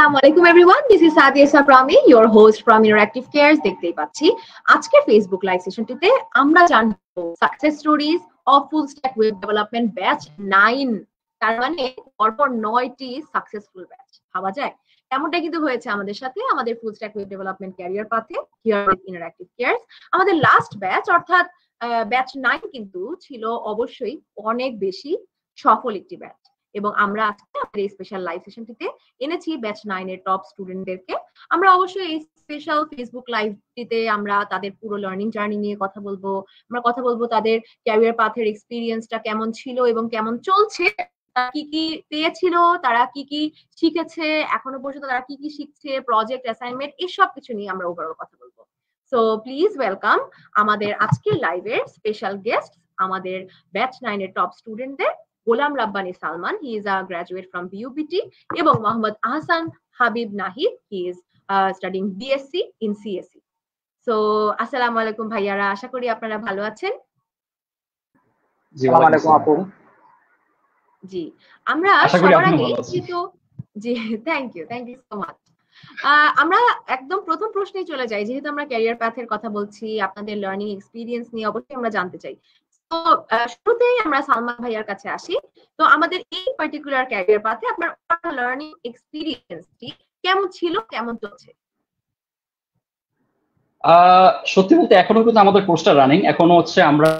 আসসালামু আলাইকুম everyone, this is Sadia Saprami, your host from Interactive Cares. দেখতেই পাচ্ছি আজকের ফেসবুক লাইভ সেশনটিতে আমরা জানবো success stories of full stack web development batch 9। তার মানে পরপর 9টি সাকসেসফুল ব্যাচ। ভাবা যায় এমনটা কিন্তু হয়েছে আমাদের সাথে আমাদের full stack web development career পাথে হিয়ার উইথ ইন্টারঅ্যাক্টিভ কেয়ারস। আমাদের লাস্ট ব্যাচ অর্থাৎ ব্যাচ 9 কিন্তু ছিল অবশ্যই অনেক বেশি সফল একটি ব্যাচ, এবং আমরা আজকে আমাদের এই স্পেশাল লাইভ সেশনটিতে এনেছি ব্যাচ 9 এর টপ স্টুডেন্টদেরকে। আমরা অবশ্যই এই স্পেশাল ফেসবুক লাইভটিতে আমরা তাদের পুরো লার্নিং জার্নি নিয়ে কথা বলবো। আমরা কথা বলবো তাদের ক্যারিয়ার পাথের এক্সপিরিয়েন্সটা কেমন ছিল এবং কেমন চলছে, তারা কি কি পেয়েছিল, তারা কি কি শিখেছে, এখনো পর্যন্ত তারা কি কি শিখছে, প্রজেক্ট অ্যাসাইনমেন্ট, এসব কিছু নিয়ে আমরা ওভারঅল কথা বলবো। সো প্লিজ ওয়েলকাম আমাদের আজকের লাইভের স্পেশাল গেস্ট, আমাদের ব্যাচ 9 এর টপ স্টুডেন্টদের Golam Rabbani Salman, he is a graduate from BUBT, এবং Mohammad Ahsan Habib Nahid, he is studying BSc in CSC. So আসসালামু আলাইকুম ভাইয়ারা, আশা করি আপনারা ভালো আছেন। জি ওয়ালাইকুম আসসালাম আপু। জি, আমরা সবার আগে যেহেতু জি থ্যাংক ইউ সো মাচ। আমরা একদম প্রথম প্রশ্নেই চলে যাই, যেহেতু আমরা ক্যারিয়ার পাথের কথা বলছি, আপনাদের লার্নিং এক্সপিরিয়েন্স নিয়ে অবশ্যই আমরা জানতে চাই। তো শুরুতেই আমরা সালমান ভাইয়ার কাছে আসি। তো আমাদের এই পার্টিকুলার ক্যারিয়ার পাথে আপনার লার্নিং এক্সপিরিয়েন্সটি কেমন ছিল, কেমন চলছে? সত্যি বলতে এখনো কিন্তু আমাদের কোর্সটা রানিং, এখনো হচ্ছে আমরা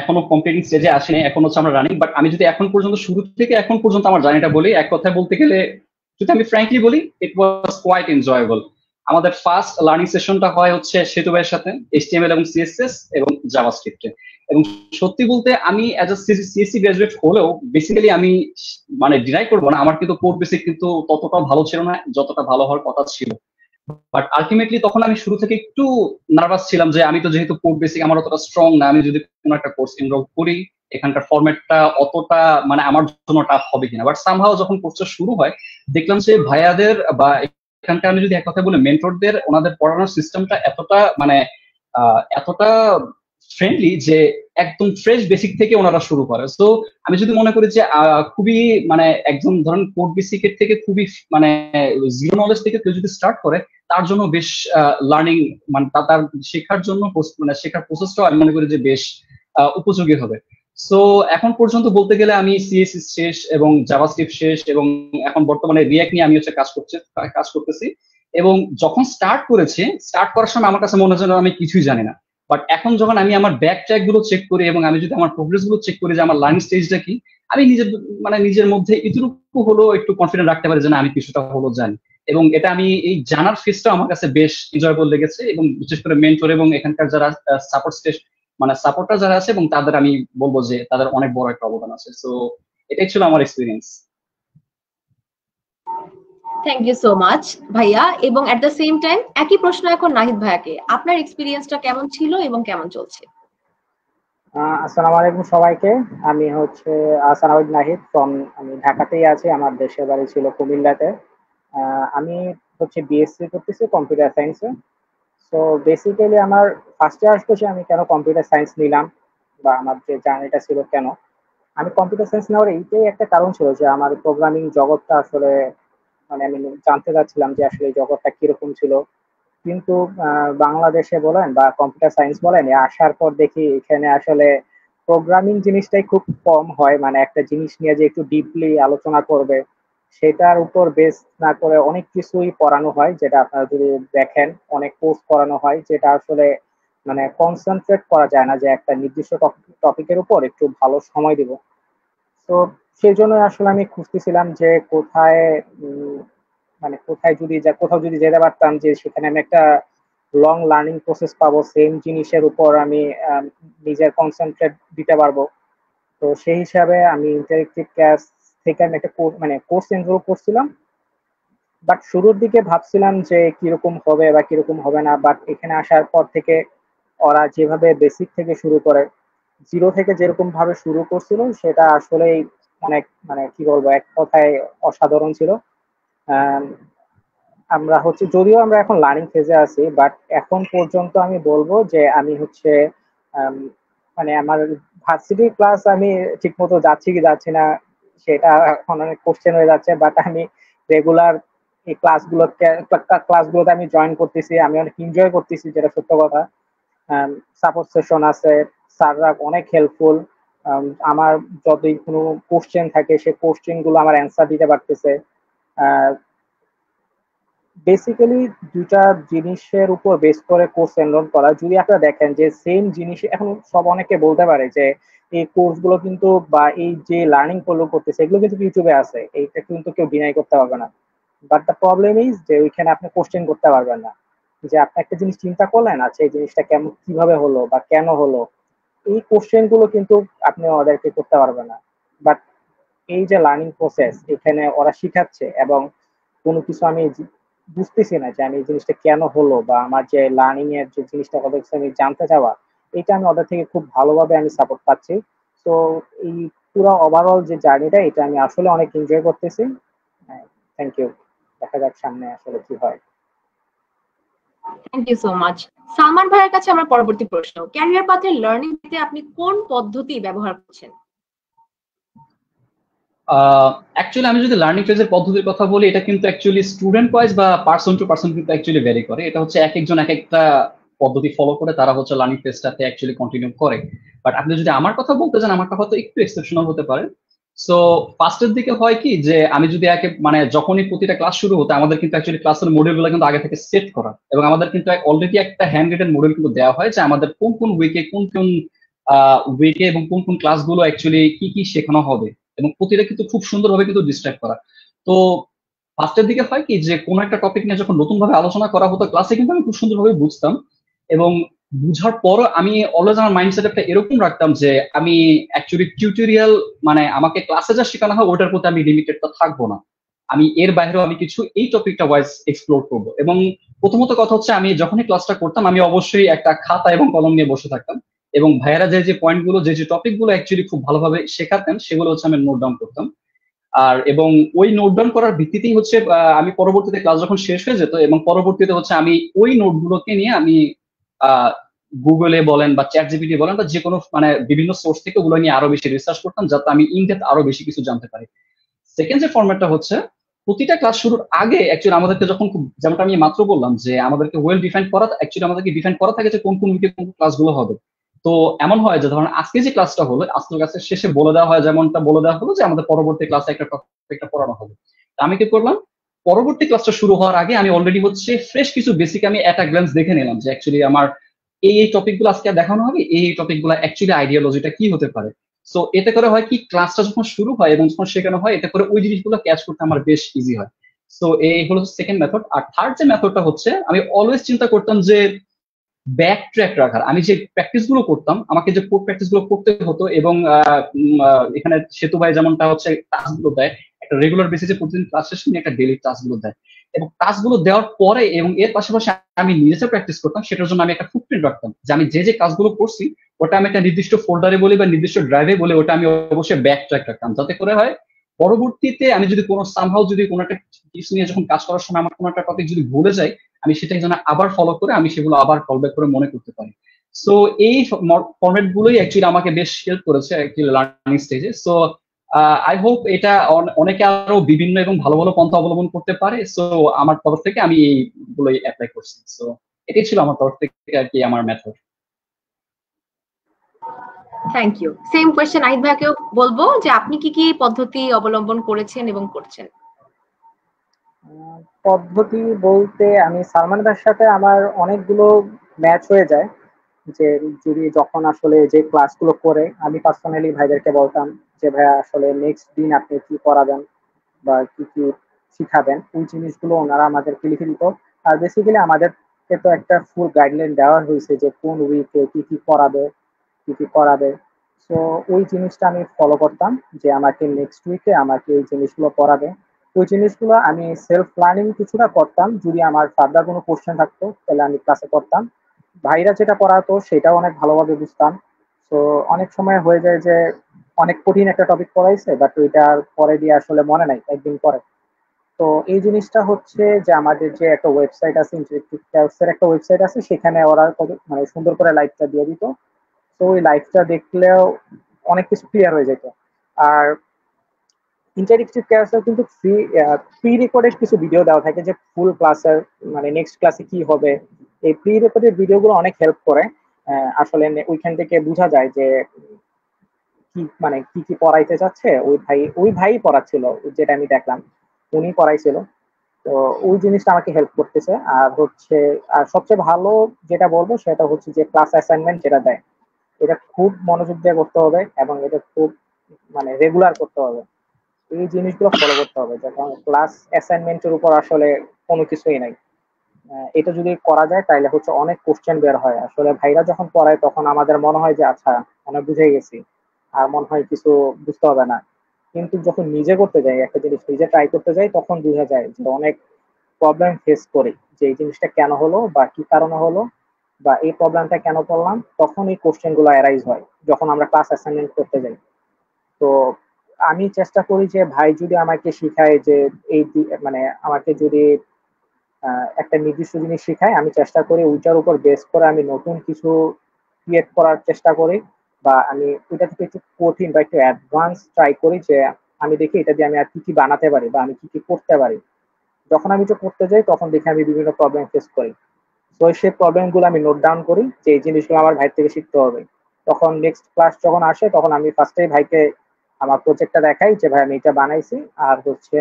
এখনো কমপ্লিটিং স্টেজে আসিনি, এখন হচ্ছে আমরা রানিং। বাট আমি যদি এখন পর্যন্ত শুরু থেকে এখন পর্যন্ত আমার জার্নিটা বলি, এক কথায় বলতে গেলে যদি আমি ফ্র্যাঙ্কলি বলি, ইট ওয়াজ কোয়াইট এনজয়েবল। আমাদের ফার্স্ট লার্নিং সেশনটা হয় হচ্ছে সেতু ভাইয়ের সাথে এইচটিএমএল এবং সিএসএস এবং জাভাস্ক্রিপ্টে। এবং সত্যি বলতে আমি অ্যাজ আ সিএসসি গ্রাজুয়েট হলেও বেসিক্যালি আমি মানে ডিনাই করবো না, আমার কিন্তু কোর বেসিক কিন্তু ততটাও ভালো ছিল না যতটা ভালো হওয়ার কথা ছিল। বাট আলটিমেটলি তখন আমি শুরু থেকে একটু নার্ভাস ছিলাম যে আমি তো যেহেতু কোড বেসিক আমার অতটা স্ট্রং না, আমি যদি কোনো একটা কোর্স এনরোল করি এখানকার ফরম্যাটটা অতটা মানে আমার জন্য টাফ হবে কিনা। বাট সামহাও যখন কোর্সটা শুরু হয় দেখলাম যে ভাইয়াদের বা এখানকার আমি যদি এক কথা বলি মেন্টরদের, ওনাদের পড়ানোর সিস্টেমটা এতটা মানে এতটা ফ্রেন্ডলি যে একদম ফ্রেশ বেসিক থেকে ওনারা শুরু করে। তো আমি যদি মনে করি যে খুবই মানে একজন ধরেন কোড বেসিক এর থেকে খুবই মানে জিরো নলেজ থেকে কেউ যদি স্টার্ট করে তার জন্য বেশ লার্নিং মানে তার শেখার জন্য মানে শেখার প্রসেসটাও আমি মনে করি যে বেশ উপযোগী হবে। সো এখন পর্যন্ত বলতে গেলে আমি সিএসএস শেষ এবং জাভাস্ক্রিপ্ট শেষ, এবং এখন বর্তমানে রিঅ্যাক্ট নিয়ে আমি হচ্ছে কাজ করতেছি। এবং যখন স্টার্ট করার সময় আমার কাছে মনে হচ্ছে আমি কিছুই জানি না। বাট এখন যখন আমি আমার ব্যাক ট্র্যাক গুলো চেক করি এবং আমি যদি আমার প্রোগ্রেস গুলো চেক করি যে আমার লার্নিং স্টেজটা কি, আমি নিজের মধ্যে এতটুকু হলো একটু কনফিডেন্ট রাখতে পারি যে না আমি কিছুটা হলো জানি। এবং এটা আমি এই জানার ফেজটা আমার কাছে বেশ এনজয়েবল লেগেছে, এবং বিশেষ করে মেন্টর এবং এখানকার যারা সাপোর্টার যারা আছে এবং তাদের আমি বলবো যে তাদের অনেক বড় একটা অবদান আছে। সো এটাই ছিল আমার experience. Thank you so much ভাইয়া। এবং এট দ্য সেম টাইম একই প্রশ্ন এখন নাহিদ ভাইয়াকে, আপনার এক্সপিরিয়েন্সটা কেমন ছিল এবং কেমন চলছে? আসসালামু আলাইকুম সবাইকে। আমি হচ্ছে আহসান হাবিব নাহিদ ফ্রম, আমি ঢাকাতেই আছি, আমার দেশের বাড়ি ছিল কুমিল্লাতে। আমি হচ্ছে বিএসসি করতেছি কম্পিউটার সায়েন্সে। সো বেসিক্যালি আমার ফার্স্ট ইয়ার আসতেছে আমি কেন কম্পিউটার সায়েন্স নিলাম বা আমার যে জার্নিটা ছিল কেন আমি কম্পিউটার সায়েন্স নেওয়ার এইটাই একটা কারণ ছিল যে আমার প্রোগ্রামিং জগৎটা আসলে মানে আমি জানতে চাচ্ছিলাম যে আসলে এই জগৎটা কিরকম ছিল। কিন্তু বাংলাদেশে বলেন বা কম্পিউটার সায়েন্স বলেন আসার পর দেখি এখানে আসলে প্রোগ্রামিং জিনিসটাই খুব কম হয়, মানে একটা জিনিস নিয়ে যে একটু ডিপলি আলোচনা করবে সেটার উপর বেস না করে অনেক কিছুই পড়ানো হয়, যেটা আপনারা যদি দেখেন অনেক কোর্স করানো হয় যেটা আসলে মানে কনসেন্ট্রেট করা যায় না যে একটা নির্দিষ্ট টপিকের উপর একটু ভালো সময় দিব। তো সেই জন্য আসলে আমি খুঁজতেছিলাম যে কোথায় মানে কোথাও যদি যেতে পারতাম যে সেখানে আমি একটা লং লার্নিং প্রসেস পাবো, সেম জিনিসের উপর আমি নিজের কনসেন্ট্রেট দিতে পারবো। তো সেই হিসাবে আমি ইন্টারেক্টিভ ক্লাস থেকে আমি একটা কোর্স এনরোল করছিলাম। বাট শুরুর দিকে ভাবছিলাম যে কিরকম হবে বা কিরকম হবে না, বাট এখানে আসার পর থেকে ওরা যেভাবে বেসিক থেকে শুরু করে, জিরো থেকে যেরকম ভাবে শুরু করছিল সেটা আসলেই অনেক মানে কি বলবো এক কথায় অসাধারণ ছিল। আমরা হচ্ছে যদিও আমরা এখন লার্নিং ফেজে আছি, বাট এখন পর্যন্ত আমি বলবো যে আমি হচ্ছে মানে আমার ভার্সিটি ক্লাস আমি ঠিক মতো যাচ্ছি কি যাচ্ছি না সেটা এখন অনেক কোশ্চেন হয়ে যাচ্ছে, বাট আমি রেগুলার এই ক্লাসগুলোতে আমি জয়েন করতেছি, আমি অনেক এনজয় করতেছি, যেটা সত্য কথা। সাপোর্ট সেশন আছে, স্যাররা অনেক হেল্পফুল। আমার যদি কোনো কোশ্চেন থাকে সেই কোশ্চেন গুলো আমার অ্যান্সার দিতে পারতেছে। বেসিক্যালি দুটা জিনিসের উপর বেস করে কোর্স এনরোল করা। যদি আপনারা দেখেন যে সেম জিনিস এখন সব অনেকে বলতে পারে যে এই কোর্সগুলো কিন্তু বা এই যে লার্নিং ফলো করতেছে এগুলো কিন্তু ইউটিউবে আছে, এইটা কিন্তু কেউ ডিনাই করতে পারবে না। বাট দ্য প্রবলেম ইজ যে ওইখানে আপনি কোশ্চেন করতে পারবেন না যে আপনি একটা জিনিস চিন্তা করলেন, আচ্ছা এই জিনিসটা কেমন কিভাবে হলো বা কেন হলো, এই কোশ্চেন গুলো কিন্তু আপনি ওদেরকে করতে পারবেন না। বাট এই যে লার্নিং প্রসেস, এখানে ওরা শিখাচ্ছে এবং কোনো কিছু আমি বুঝতেছি না যে আমি এই জিনিসটা কেন হলো বা আমার যে লার্নিং এর যে জিনিসটা ওদের কাছে আমি জানতে চাওয়া, এটা আমি ওদের থেকে খুব ভালোভাবে আমি সাপোর্ট পাচ্ছি। তো এই পুরো ওভারঅল যে জার্নিটা, এটা আমি আসলে অনেক এনজয় করতেছি। Thank you. দেখা যাক সামনে আসলে কি হয়। Thank you so much. Salman ভাইয়ের কাছে আমার পরবর্তী প্রশ্ন, ক্যারিয়ার পাথে লার্নিং দিতে আপনি কোন পদ্ধতি ব্যবহার করছেন? অ্যাকচুয়ালি আমি যদি লার্নিং ফেজের পদ্ধতির কথা বলি, এটা কিন্তু অ্যাকচুয়ালি স্টুডেন্ট ওয়াইজ বা পার্সন টু পার্সন কিন্তু অ্যাকচুয়ালি ভ্যারি করে। এটা হচ্ছে এক একজন এক একটা পদ্ধতি ফলো করে তারা হচ্ছে লার্নিং ফেজটাতে অ্যাকচুয়ালি কন্টিনিউ করে। বাট আপনি যদি আমার কথা বলতে চান, আমারটা হয়তো একটু এক্সেপশনাল হতে পারে। সো ফার্স্টের দিকে হয় কি যে আমি যদি মানে যখনই প্রতিটা ক্লাস শুরু হতো, আমাদের কিন্তু অ্যাকচুয়ালি ক্লাসের মডিউলগুলো কিন্তু আগে থেকে সেট করা, এবং আমাদের কিন্তু অলরেডি একটা হ্যান্ড রিটেন মডিউল কিন্তু দেওয়া হয় যে আমাদের কোন কোন উইকে এবং কোন কোন ক্লাসগুলো অ্যাকচুয়ালি কি কি শেখানো হবে, এবং প্রতিটা কিন্তু খুব সুন্দরভাবে কিন্তু ডিসক্রাইব করা। তো ফার্স্টের দিকে হয় কি যে কোনো একটা টপিক নিয়ে যখন নতুন ভাবে আলোচনা করা হতো ক্লাসে, কিন্তু আমি খুব সুন্দরভাবে বুঝতাম, এবং বুঝার পর আমি অলওয়েজ আমার মাইন্ডসেট একটা এরকম রাখতাম যে আমি অ্যাকচুয়ালি টিউটোরিয়াল, মানে আমাকে ক্লাসে যা শেখানো হয় ওটার প্রতি আমি লিমিটেড থাকবো না, আমি এর বাইরেও আমি কিছু এই টপিকটা ওয়াইজ এক্সপ্লোর করবো। এবং প্রথমত কথা হচ্ছে আমি যখনই ক্লাসটা করতাম আমি অবশ্যই একটা খাতা এবং কলম নিয়ে বসে থাকতাম, এবং ভাইয়ারা যে যে পয়েন্ট গুলো যে যে টপিক গুলো অ্যাকচুয়ালি খুব ভালোভাবে শেখাতেন সেগুলো হচ্ছে আমি নোট ডাউন করতাম। আর এবং ওই নোট ডাউন করার ভিত্তিতেই হচ্ছে আমি পরবর্তীতে ক্লাস যখন শেষ হয়ে যেত, এবং পরবর্তীতে হচ্ছে আমি ওই নোটগুলোকে নিয়ে আমি গুগলে বলেন বা চ্যাট জিপিটি বলেন বা যে কোনো মানে বিভিন্ন সোর্স থেকে ওগুলো নিয়ে আরো বেশি রিসার্চ করতাম, যাতে আমি ইনডেপথ আরো বেশি কিছু জানতে পারি। সেকেন্ড যে ফরম্যাটটা হচ্ছে, প্রতিটা ক্লাস শুরুর আগে অ্যাকচুয়ালি আমাদেরকে যখন খুব, যেমনটা আমি মাত্র বললাম যে আমাদেরকে ওয়েল ডিফাইন করা, অ্যাকচুয়ালি আমাদেরকে ডিফাইন করা থাকে যে কোন কোন উইকে কোন ক্লাসগুলো হবে। তো এমন হয় যে ধরেন আজকে যে ক্লাসটা হলো, আজকের ক্লাসের শেষে বলে দেওয়া হয়, যেমনটা বলে দেওয়া হলো যে আমাদের পরবর্তী ক্লাসে একটা টপিকটা পড়ানো হবে। আমি কি করলাম, পরবর্তী ক্লাসটা শুরু হওয়ার আগে আমি অলরেডি হচ্ছে ফ্রেশ কিছু বেসিক আমি এট আ গ্ল্যান্স দেখে নিলাম যে অ্যাকচুয়ালি আমার এই টপিকগুলো আজকে দেখানো হবে, এই টপিকগুলো অ্যাকচুয়ালি আইডিওলজিটা কি হতে পারে। সো এতে করে হয় কি, ক্লাসটা যখন শুরু হয় এবং যখন শেখানো হয়, এতে করে ওই জিনিসগুলো ক্যাচ করতে আমার বেশ ইজি হয়। সো এই হলো সেকেন্ড মেথড। আর থার্ড যে মেথডটা হচ্ছে, আমি অলওয়েজ চিন্তা করতাম যে ব্যাক ট্র্যাক রাখার। আমি যে প্র্যাকটিস গুলো করতাম, আমাকে যে প্র্যাকটিস গুলো করতে হতো, এবং এখানে সেতু ভাই যেমনটা হচ্ছে টাস্ক গুলো দেয় একটা রেগুলার বেসিসে, প্রতিদিন ক্লাস শেষে নিয়ে একটা ডেইলি টাস্ক গুলো দেয়, এবং টাস্ক গুলো দেওয়ার পরে এবং এর পাশাপাশি আমি নিজে প্র্যাকটিস করতাম, সেটার জন্য আমি একটা ফুটপ্রিন্ট রাখতাম যে আমি যে যে কাজগুলো করছি ওটা আমি একটা নির্দিষ্ট ফোল্ডারে বলি বা নির্দিষ্ট ড্রাইভে বলে ওটা আমি অবশ্যই ব্যাক ট্র্যাক রাখতাম, যাতে করে হয় পরবর্তীতে আমি যদি কোনো সামহাউ যদি কোনো একটা কিছু নিয়ে যখন কাজ করার সময় আমার কোনো একটা টপিক যদি ভুলে যাই, আমি সেটাকে যেন আবার ফলো করে আমি সেগুলো আবার কল ব্যাক করে মনে করতে পারি। সো এই ফরম্যাট গুলোই অ্যাকচুয়ালি আমাকে বেশ হেল্প করেছে অ্যাকচুয়ালি লার্নিং স্টেজে। সো আই হোপ এটা অনেকে আরো বিভিন্ন এবং ভালো ভালো পন্থা অবলম্বন করতে পারে। সো আমার তরফ থেকে আমি এইগুলোই অ্যাপ্লাই করছি। সো এটাই ছিল আমার তরফ থেকে আর কি আমার method. Thank you. Same question Nahid ভাইকেও বলবো যে আপনি কি কি পদ্ধতি অবলম্বন করেছেন এবং করছেন? পদ্ধতি বলতে আমি সালমান ভাইয়ের সাথে আমার অনেকগুলো ম্যাচ হয়ে যায়, যে যদি যখন আসলে যে ক্লাসগুলো করে আমি পার্সোনালি ভাইদেরকে বলতাম যে ভাইয়া আসলে নেক্সট দিন আপনি কি করাবেন বা কি কি শিখাবেন, ওই জিনিসগুলো ওনারা আমাদেরকে লিখে দিত। আর বেসিক্যালি আমাদেরকে তো একটা ফুল গাইডলাইন দেওয়া হয়েছে যে কোন উইকে কি কি করাবে কি কি করাবে। সো ওই জিনিসটা আমি ফলো করতাম যে আমাকে নেক্সট উইকে আমাকে এই জিনিসগুলো পড়াবে। ওই জিনিসগুলো আমি সেলফ লার্নিং কিছুটা করতাম, যদি আমার ফার্দার কোনো কোশ্চেন থাকতো তাহলে আমি ক্লাসে করতাম। ভাইরা যেটা পড়াতো সেটাও অনেক ভালোভাবে বুঝতাম। তো অনেক সময় হয়ে যায় যে অনেক কঠিন একটা টপিক পড়াইছে বাট ওইটার পরে দিয়ে আসলে মনে নাই একদিন পরে। তো এই জিনিসটা হচ্ছে যে আমাদের যে একটা ওয়েবসাইট আছে, ইন্টারেক্টিভ ক্লাসের একটা ওয়েবসাইট আছে, সেখানে ওরা মানে সুন্দর করে লাইভটা দিয়ে দিত। তো ওই লাইভটা দেখলেও অনেক কিছু ক্লিয়ার হয়ে যেত। আর ইন্টারেক্টিভ ক্লাসে কিন্তু প্রি রেকর্ডেড কিছু ভিডিও দেওয়া থাকে যে ফুল ক্লাসের মানে নেক্সট ক্লাসে কি হবে। এই প্রি রেকর্ডেড ভিডিওগুলো অনেক হেল্প করে। আসলে ওইখান থেকে বোঝা যায় যে কি মানে কি কি পড়াইতে চাচ্ছে ওই ভাই পড়াচ্ছিল, যেটা আমি দেখলাম উনি পড়াইছিল। তো ওই জিনিসটা আমাকে হেল্প করতেছে। আর সবচেয়ে ভালো যেটা বলবো সেটা হচ্ছে যে ক্লাস অ্যাসাইনমেন্ট যেটা দেয়, এটা খুব মনোযোগ দিয়ে করতে হবে এবং এটা খুব মানে রেগুলার করতে হবে। এই জিনিসগুলো ফলো করতে হবে, যখন ক্লাস অ্যাসাইনমেন্টের উপর আসলে কোনো কিছুই নাই। এটা যদি করা যায় তাহলে হচ্ছে অনেক কোশ্চেন বের হয়। আসলে ভাইরা যখন পড়ায় তখন আমাদের মনে হয় যে আচ্ছা আমরা বুঝে গেছি, আর মনে হয় কিছু বুঝতে হবে না। কিন্তু যখন নিজে করতে যাই, একটা জিনিস নিজে ট্রাই করতে যাই, তখন বোঝা যায় যে অনেক প্রবলেম ফেস করি, যে এই জিনিসটা কেন হলো বা কি কারণে হলো বা এই প্রবলেমটা কেন পড়লাম। তখন এই কোশ্চেন গুলো অ্যারাইজ হয় যখন আমরা ক্লাস অ্যাসাইনমেন্ট করতে যাই। তো আমি চেষ্টা করি যে ভাই যদি আমাকে শিখায় যে মানে আমাকে যদি একটা নির্দিষ্ট জিনিস শিখায়, আমি চেষ্টা করি ওইটার উপর বেস করে আমি নতুন কিছু ক্রিয়েট করার চেষ্টা করি, বা আমি ওইটা থেকে একটু কঠিন বা একটু অ্যাডভান্স ট্রাই করি যে আমি দেখি এটা দিয়ে আমি আর কি কি বানাতে পারি বা আমি কি কি করতে পারি। যখন আমি এটা করতে যাই তখন দেখি আমি বিভিন্ন প্রবলেম ফেস করি। তো সেই প্রবলেম গুলো আমি নোট ডাউন করি যে এই জিনিসগুলো আমার ভাই থেকে শিখতে হবে। তখন নেক্সট ক্লাস যখন আসে তখন আমি ফার্স্টেই ভাইকে আমার প্রজেক্টটা দেখাই যে ভাই আমি এটা বানাইছি, আর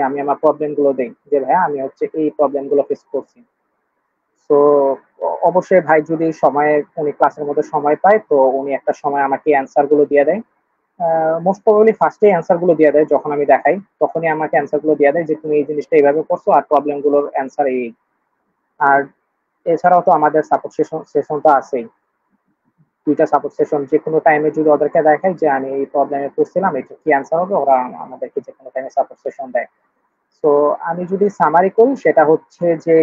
আমি আমার প্রবলেম গুলো দেই যে ভাই আমি এই প্রবলেম গুলো ফেস করছি। তো অবশ্যই ভাই যদি উনি ক্লাসের মধ্যে সময় পায় তো উনি একটা সময় আমাকে অ্যান্সার গুলো দিয়ে দেয়। মোস্ট প্রবাবলি ফার্স্টে অ্যান্সার গুলো দিয়ে দেয়, যখন আমি দেখাই তখনই আমাকে অ্যান্সার গুলো দিয়ে দেয় যে তুমি এই জিনিসটা এইভাবে করছো আর প্রবলেম গুলোর অ্যান্সার এই। আর এছাড়াও তো আমাদের সাপোর্ট সেশন তো আছেই, 2টা সাপোর্ট সেশন। যে কোনো টাইমে যদি ওদেরকে দেখাই যে আমি এই প্রবলেমে পড়ছিলাম, এটা কি অ্যান্সার হবে, ওরা আমাদেরকে যে কোনো টাইমে সাপোর্ট সেশন দেয়। তো আমি যদি সামারি করি সেটা হচ্ছে যে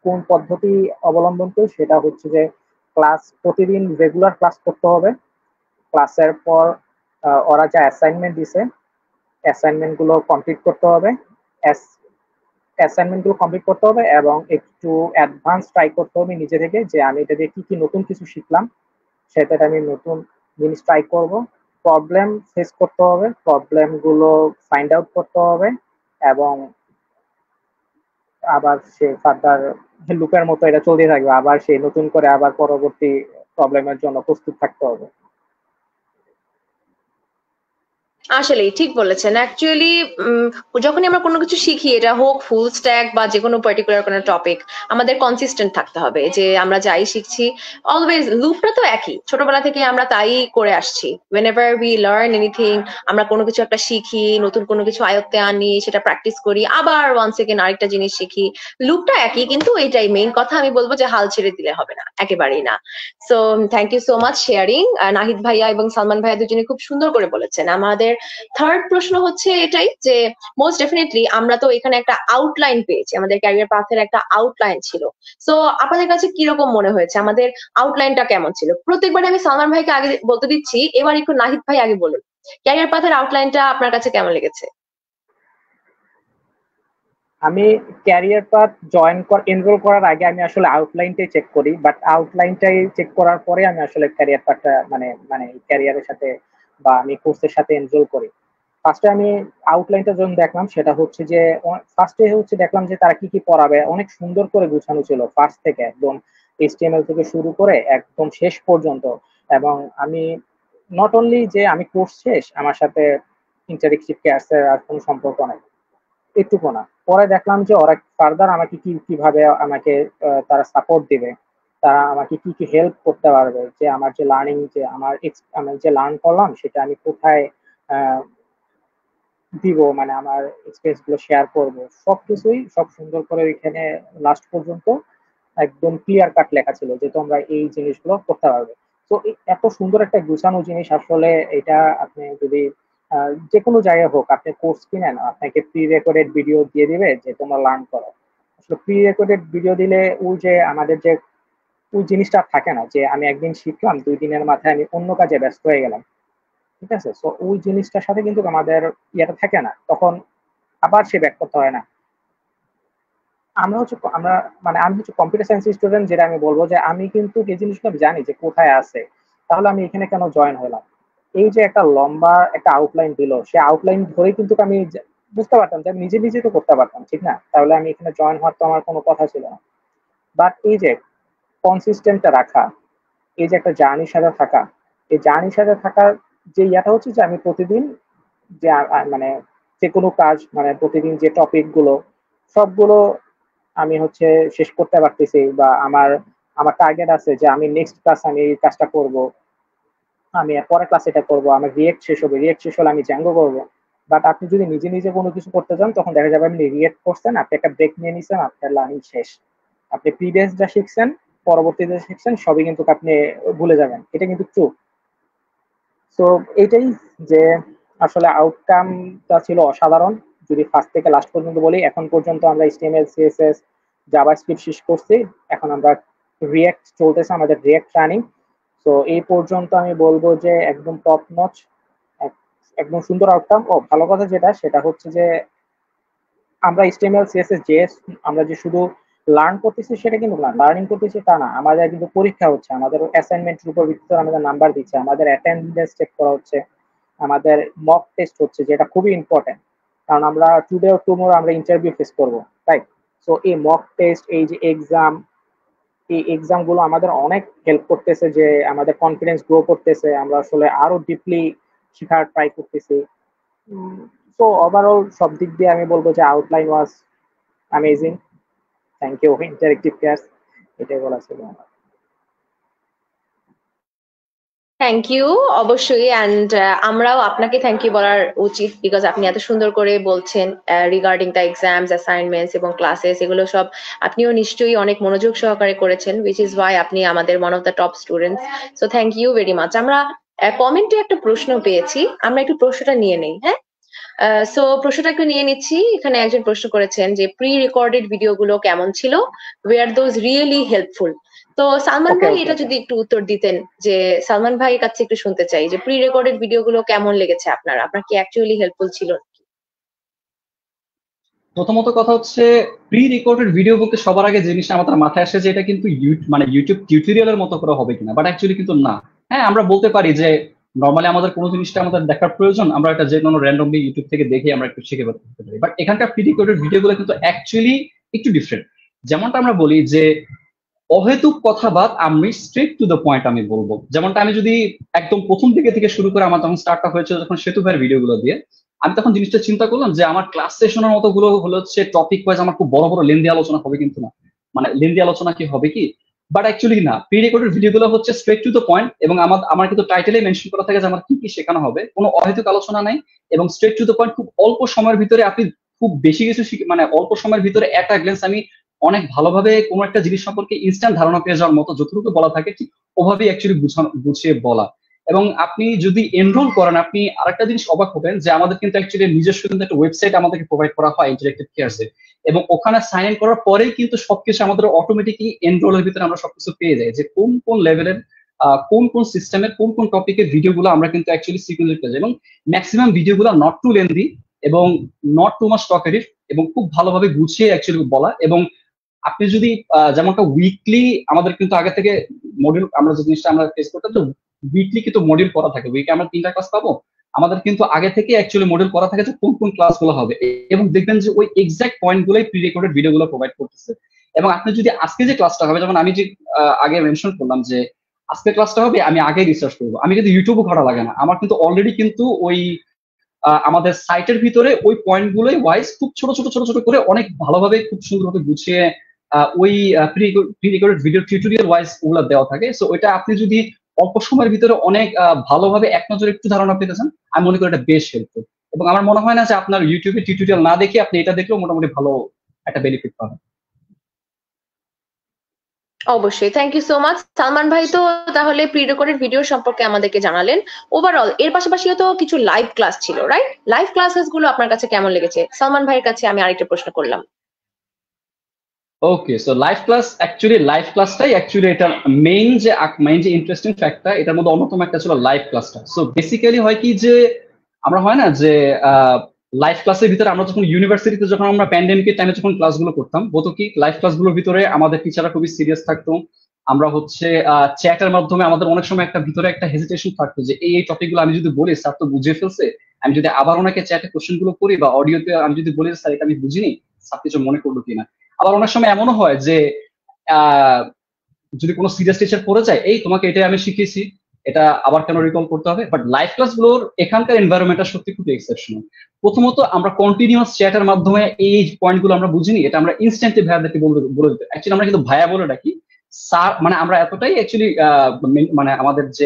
কোন পদ্ধতি অবলম্বন করি, সেটা হচ্ছে যে প্রতিদিন রেগুলার ক্লাস করতে হবে। ক্লাসের পর ওরা যা অ্যাসাইনমেন্ট দিছে অ্যাসাইনমেন্ট গুলো কমপ্লিট করতে হবে। অ্যাসাইনমেন্ট গুলো কমপ্লিট করতে হবে এবং একটু অ্যাডভান্স ট্রাই করতে হবে নিজে থেকে যে আমি এটা দিয়ে কি কি নতুন কিছু শিখলাম, সেটাতে আমি নতুন জিনিস ট্রাই করব। প্রবলেম ফেস করতে হবে, প্রবলেম গুলো ফাইন্ড আউট করতে হবে এবং আবার সে ফার্দার লুপের মতো এটা চলতে থাকবে, আবার সে নতুন করে আবার পরবর্তী প্রবলেমের জন্য প্রস্তুত থাকতে হবে। আসলেই ঠিক বলেছেন। অ্যাকচুয়ালি যখনই আমরা কোনো কিছু শিখি, এটা হোক ফুল স্ট্যাক বা যে কোনো পার্টিকুলার কোনো টপিক, আমাদের কনসিস্টেন্ট থাকতে হবে যে আমরা যাই শিখছি অলওয়েজ লুপটা তো একই, ছোটবেলা থেকে আমরা তাই করে আসছি। whenever we learn anything, আমরা কোনো কিছু একটা শিখি, নতুন কোনো কিছু আয়ত্তে আনি, সেটা প্র্যাকটিস করি, আবার ওয়ান সেকেন্ড আরেকটা জিনিস শিখি, লুপটা একই। কিন্তু এটাই মেইন কথা, আমি বলবো যে হাল ছেড়ে দিলে হবে না, একেবারেই না। So thank you so much sharing. Nahid ভাইয়া এবং সালমান ভাইয়া দুজনে খুব সুন্দর করে বলেছেন। আমাদের থার্ড প্রশ্ন হচ্ছে এটাই যে মোস্ট ডেফিনেটলি আমরা তো এখানে একটা আউটলাইন পেয়েছি, আমাদের ক্যারিয়ার পাথের একটা আউটলাইন ছিল। সো আপনাদের কাছে কিরকম মনে হয়েছে, আমাদের আউটলাইনটা কেমন ছিল? প্রত্যেকবারে আমি সালমান ভাইকে আগে বলতে দিচ্ছি, এবার একটু নাহিদ ভাই আগে বলুন, ক্যারিয়ার পাথের আউটলাইনটা আপনার কাছে কেমন লেগেছে? আমি ক্যারিয়ার পাথ এনরোল করার আগে আমি আসলে আউটলাইনটাই চেক করি, বাট আউটলাইনটাই চেক করার পরে আমি আসলে ক্যারিয়ার পাথটা মানে মানে ক্যারিয়ারের সাথে বা আমি কোর্সের সাথে এনরোল করি। ফার্স্টে আমি আউটলাইনটা যখন দেখলাম সেটা হচ্ছে যে দেখলাম যে তারা কি কি পড়াবে, অনেক সুন্দর করে গুছানো ছিল ফার্স্ট থেকে একদম এইচটিএমএল থেকে শুরু করে একদম শেষ পর্যন্ত। এবং আমি নট অনলি যে আমি কোর্স শেষ, আমার সাথে ইন্টারেক্টিভ ক্লাসের আর কোনো সম্পর্ক নাই, একটুকু না। পরে দেখলাম যে ওরা ফার্দার আমাকে কিভাবে আমাকে তারা সাপোর্ট দিবে, তারা আমাকে কি কি হেল্প করতে পারবে, যে আমার যে লার্নিং যে আমি যে লার্ন করলাম সেটা আমি কোথায় দিব, মানে আমার এক্সপিরিয়েন্স গুলো শেয়ার করবো, সবকিছুই সব সুন্দর করে ওইখানে লাস্ট পর্যন্ত একদম ক্লিয়ার কাট লেখা ছিল যে তোমরা এই জিনিসগুলো করতে পারবে। তো এত সুন্দর একটা গুছানো জিনিস আসলে এটা আপনি যদি যে কোনো জায়গায় হোক আপনি কোর্স কিনেন, আপনাকে প্রি রেকর্ডেড ভিডিও দিয়ে দিবে যে তোমরা লার্ন করো। আসলে প্রি রেকর্ডেড ভিডিও দিলে ওই যে আমাদের যে ওই জিনিসটা থাকে না যে আমি একদিন শিখলাম 2 দিনের মাথায় আমি অন্য কাজে ব্যস্ত হয়ে গেলাম, ঠিক আছে। তো ওই জিনিসটার সাথে কিন্তু আমাদের ইয়েটা থাকে না, তখন আবার সে ব্যাক করতে হয় না। আমরা মানে আমি হচ্ছে কম্পিউটার সায়েন্স স্টুডেন্ট, যেটা আমি বলবো যে আমি কিন্তু এই জিনিসটা আমি জানি যে কোথায় আছে, তাহলে আমি এখানে কেন জয়েন হলাম। এই যে একটা লম্বা একটা আউটলাইন দিল, সে আউটলাইন ধরেই কিন্তু আমি বুঝতে পারতাম যে আমি নিজে নিজে তো করতে পারতাম, ঠিক না? তাহলে আমি এখানে জয়েন হওয়ার তো আমার কোনো কথা ছিল না। বাট এই যে কনসিস্টেন্টটা রাখা, এই যে একটা জার্নির সাথে থাকা, এই জার্নির সাথে থাকার যে ইয়াটা হচ্ছে যে আমি প্রতিদিন যে মানে যে কোনো কাজ, মানে প্রতিদিন যে টপিক গুলো সবগুলো আমি হচ্ছে শেষ করতে পারতেছি, বা আমার আমার টার্গেট আছে যে আমি নেক্সট ক্লাস আমি এই কাজটা করব, আমি পরের ক্লাস এটা করব, আমার রিয়েক্ট শেষ হবে, রিয়েক্ট শেষ হলে আমি জ্যাঙ্গো করবো। বাট আপনি যদি নিজে নিজে কোনো কিছু করতে যান তখন দেখা যাবে আপনি রিয়েক্ট করছেন, আপনি একটা ব্রেক নিয়ে নিছেন, আপনার লার্নিং শেষ। আপনি প্রিভিয়াস যা শিখছেন, পরবর্তীতে শিখছেন, সবই কিন্তু আপনি ভুলে যাবেন, এটা কিন্তু ট্রু। তো এটাই যে আসলে আউটকামটা ছিল অসাধারণ। যদি ফার্স্ট থেকে লাস্ট পর্যন্ত বলি, এখন পর্যন্ত আমরা HTML CSS জাভাস্ক্রিপ্ট শেষ করছি, এখন আমরা রিয়েক্ট চলতেছে, আমাদের রিয়েক্ট রানিং। তো এই পর্যন্ত আমি বলবো যে একদম টপ নচ, একদম সুন্দর আউটকাম। ও ভালো কথা যেটা, সেটা হচ্ছে যে আমরা HTML CSS JS আমরা যে শুধু লার্ন করতেছি সেটা কিন্তু না, লার্নিং করতেছি তা না, আমাদের কিন্তু পরীক্ষা হচ্ছে, আমাদের অ্যাসাইনমেন্টের উপর ভিত্তিতে আমাদের নাম্বার দিচ্ছে, আমাদের অ্যাটেন্ডেন্স চেক করা হচ্ছে, আমাদের মক টেস্ট হচ্ছে, যেটা খুবই ইম্পর্টেন্ট। কারণ আমরা টুডে অর টুমোরো আমরা ইন্টারভিউ ফেস করবো, রাইট? সো এই মক টেস্ট, এই যে এক্সাম, এই এক্সাম গুলো আমাদের অনেক হেল্প করতেছে, যে আমাদের কনফিডেন্স গ্রো করতেছে, আমরা আসলে আরো ডিপলি শেখার ট্রাই করতেছি। সো ওভারঅল সব দিক দিয়ে আমি বলবো যে outline was amazing. Thank you interactive class, এটাই বলা ছিল আমার। থ্যাংক ইউ, অবশ্যই। অ্যান্ড আমরাও আপনাকে থ্যাংক ইউ বলার উচিত, বিকজ আপনি এত সুন্দর করে বলছেন রিগার্ডিং দ্য এক্সামস, অ্যাসাইনমেন্টস এবং ক্লাসেস, এগুলো সব আপনিও নিশ্চয়ই অনেক মনোযোগ সহকারে করেছেন, উইচ ইজ ওয়াই আপনি আমাদের one of the top students. So thank you very much. আমরা কমেন্টে একটা প্রশ্ন পেয়েছি, আমরা একটু প্রশ্নটা নিয়ে নেই, হ্যাঁ? সো প্রশ্নটা একটু নিয়ে নিচ্ছি। এখানে একজন প্রশ্ন করেছেন যে প্রি রেকর্ডেড ভিডিওগুলো কেমন ছিল, ওয়ার দোজ রিয়েলি হেল্পফুল? তো সালমান ওকে ভাই ওকে এটা ওকে যদি একটু উত্তর দিতেন, যে সালমান ভাইয়ের কাছে একটু শুনতে চাই যে প্রি রেকর্ডেড ভিডিওগুলো কেমন লেগেছে আপনার, আপনার কি অ্যাকচুয়ালি হেল্পফুল ছিল? প্রথমত কথা হচ্ছে, প্রি রেকর্ডেড ভিডিও বলতে সবার আগে জিনিসটা আমাদের মাথায় আসে যে এটা কিন্তু মানে ইউটিউব টিউটোরিয়ালের মতো করে হবে কিনা, বাট অ্যাকচুয়ালি কিন্তু না। হ্যাঁ, আমরা বলতে পারি যে নর্মালি আমাদের কোনো জিনিসটা আমাদের দেখার প্রয়োজন, আমরা এটা যে কোনো র্যান্ডমলি ইউটিউব থেকে দেখে আমরা একটু শিখে করতে পারি, বাট এখানকার প্রি রেকর্ডেড ভিডিওগুলো কিন্তু অ্যাকচুয়ালি একটু ডিফারেন্ট। যেমনটা আমরা বলি যে অহেতুক কথা বাদ, আমি স্ট্রেট টু দ্য পয়েন্ট আমি বলবো। যেমনটা আমি যদি একদম প্রথম দিকে থেকে শুরু করে, আমার তখন স্টার্টটা হয়েছে যখন সেতু ভাইয়ের ভিডিওগুলো দিয়ে, আমি তখন জিনিসটা চিন্তা করলাম যে আমার ক্লাস সেশনের মতো গুলো হলো হচ্ছে টপিক ওয়াইজ আমার খুব বড় বড় লেন্দি আলোচনা হবে, কিন্তু না, মানে লেন্দি আলোচনা কি হবে কি, বাট অ্যাকচুয়ালি না। প্রি রেকর্ডেড ভিডিওগুলো হচ্ছে স্ট্রেট টু দ্য পয়েন্ট, এবং আমার আমার কিন্তু টাইটেলে মেনশন করা থাকে যে আমার কি কি শেখানো হবে, কোনো অহেতুক আলোচনা নাই, এবং স্ট্রেট টু দ্য পয়েন্ট। খুব অল্প সময়ের ভিতরে আপনি খুব বেশি কিছু মানে অল্প সময়ের ভিতরে একটা গ্লেন্স আমি অনেক ভালোভাবে কোনো একটা জিনিস সম্পর্কে ইনস্ট্যান্ট ধারণা পেয়ে যাওয়ার মতো যতটুকু বলা থাকে ঠিক ওভাবেই অ্যাকচুয়ালি গুছিয়ে বলা। এবং আপনি যদি এনরোল করেন, আপনি আরেকটা জিনিস অবাক হবেন যে আমাদের কিন্তু অ্যাকচুয়ালি নিজস্ব কিন্তু একটা ওয়েবসাইট আমাদেরকে প্রোভাইড করা হয় ইন্টারেক্টিভ কেয়ারস এ, এবং ওখানে সাইন ইন করার পরেই কিন্তু সবকিছু আমাদের অটোমেটিকলি এনরোলের ভিতরে আমরা সবকিছু পেয়ে যাই, যে কোন কোন লেভেলের কোন কোন সিস্টেমের কোন কোন টপিকের ভিডিওগুলো আমরা কিন্তু অ্যাকচুয়ালি সিকুয়েন্সে পেয়ে যাই, এবং ম্যাক্সিমাম ভিডিওগুলো নট টু লেন্দি এবং নট টু মাচ টকেটিভ, এবং খুব ভালোভাবে গুছিয়ে অ্যাকচুয়ালি বলা। এবং আপনি যদি যেমনটা উইকলি আমাদের কিন্তু আগে থেকে মডিউল, আমরা যে জিনিসটা আমরা ফেস করতাম, তো উইকলি কিন্তু মডিউল করা থাকে, উইকে আমরা 3টা ক্লাস পাবো, আমাদের কিন্তু আগে থেকে অ্যাকচুয়ালি মডিউল করা থাকে যে কোন কোন ক্লাসগুলো হবে, এবং দেখবেন যে ওই এক্সাক্ট পয়েন্ট গুলোই প্রি রেকর্ডেড ভিডিওগুলো প্রোভাইড করতেছে। এবং আপনি যদি আজকে যে ক্লাসটা হবে, যেমন আমি যে আগে মেনশন করলাম যে আজকে ক্লাসটা হবে, আমি আগে রিসার্চ করবো, আমি কিন্তু ইউটিউবও ঘাটা লাগে না, আমার কিন্তু অলরেডি কিন্তু ওই আমাদের সাইটের ভিতরে ওই পয়েন্ট গুলোই ওয়াইজ খুব ছোট ছোট ছোট ছোট করে অনেক ভালোভাবে খুব সুন্দরভাবে গুছিয়ে ওই pre recorded video tutorial wise ওগুলো দেওয়া থাকে। সো ওইটা আপনি যদি অল্প সময়ের ভিতরে অনেক ভালোভাবে এক নজরে একটু ধারণা পেতে চান, আমি মনে করি এটা বেশ হেল্পফুল। এবং আমার মনে হয় না যে আপনার ইউটিউবে টিউটোরিয়াল না দেখে আপনি এটা দেখলেও মোটামুটি ভালো একটা বেনিফিট পাবেন। অবশ্যই, thank you so much Salman ভাই। তো তাহলে প্রি রেকর্ডেড ভিডিও সম্পর্কে আমাদেরকে জানালেন। ওভারঅল এর পাশাপাশিও তো কিছু লাইভ ক্লাস ছিল, রাইট? লাইভ ক্লাসেস গুলো আপনার কাছে কেমন লেগেছে? সালমান ভাইয়ের কাছে আমি আরেকটা প্রশ্ন করলাম। ওকে, সো লাইভ ক্লাসটাই অ্যাকচুয়ালি এটা মেইন যে ইন্টারেস্টিং ফ্যাক্টর, এটার মধ্যে অন্যতম একটা ছিল লাইভ ক্লাসটা। সো বেসিক্যালি হয় কি যে আমরা হয় না যে লাইভ ক্লাসের ভিতরে আমরা যখন ইউনিভার্সিটিতে যখন আমরা প্যান্ডেমিকের টাইমে যখন ক্লাসগুলো করতাম, হতো কি লাইভ ক্লাসগুলোর ভিতরে আমাদের টিচাররা খুবই সিরিয়াস থাকতো। আমরা হচ্ছে চ্যাটের মাধ্যমে আমাদের অনেক সময় একটা ভিতরে একটা হেজিটেশন থাকতো যে এই টপিকগুলো আমি যদি বলি স্যার তো বুঝে ফেলছে, আমি যদি আবার ওনাকে চ্যাটে কোশ্চেন গুলো করি বা অডিওতে আমি যদি বলি স্যার এটা আমি বুঝিনি, স্যার কিছু মনে করলো কিনা। আবার অনেক সময় এমনও হয় যে যদি কোনো সিরিয়াস টিচার পড়ে যায়, এই তোমাকে এটাই আমি শিখিয়েছি, এটা আবার কেন রিকল করতে হবে। বাট লাইভ ক্লাস গুলোর এখানকার এনভায়রনমেন্টটা সত্যি খুব এক্সেপশনাল। প্রথমত আমরা কন্টিনিউয়াস চ্যাটের মাধ্যমে এই পয়েন্ট গুলো আমরা বুঝিনি, এটা আমরা ইনস্ট্যান্টলি ভাইয়াদেরকে বলে দিতে। অ্যাকচুয়ালি আমরা কিন্তু ভাইয়া বলে ডাকি, স্যার মানে আমরা এতটাই অ্যাকচুয়ালি মানে আমাদের যে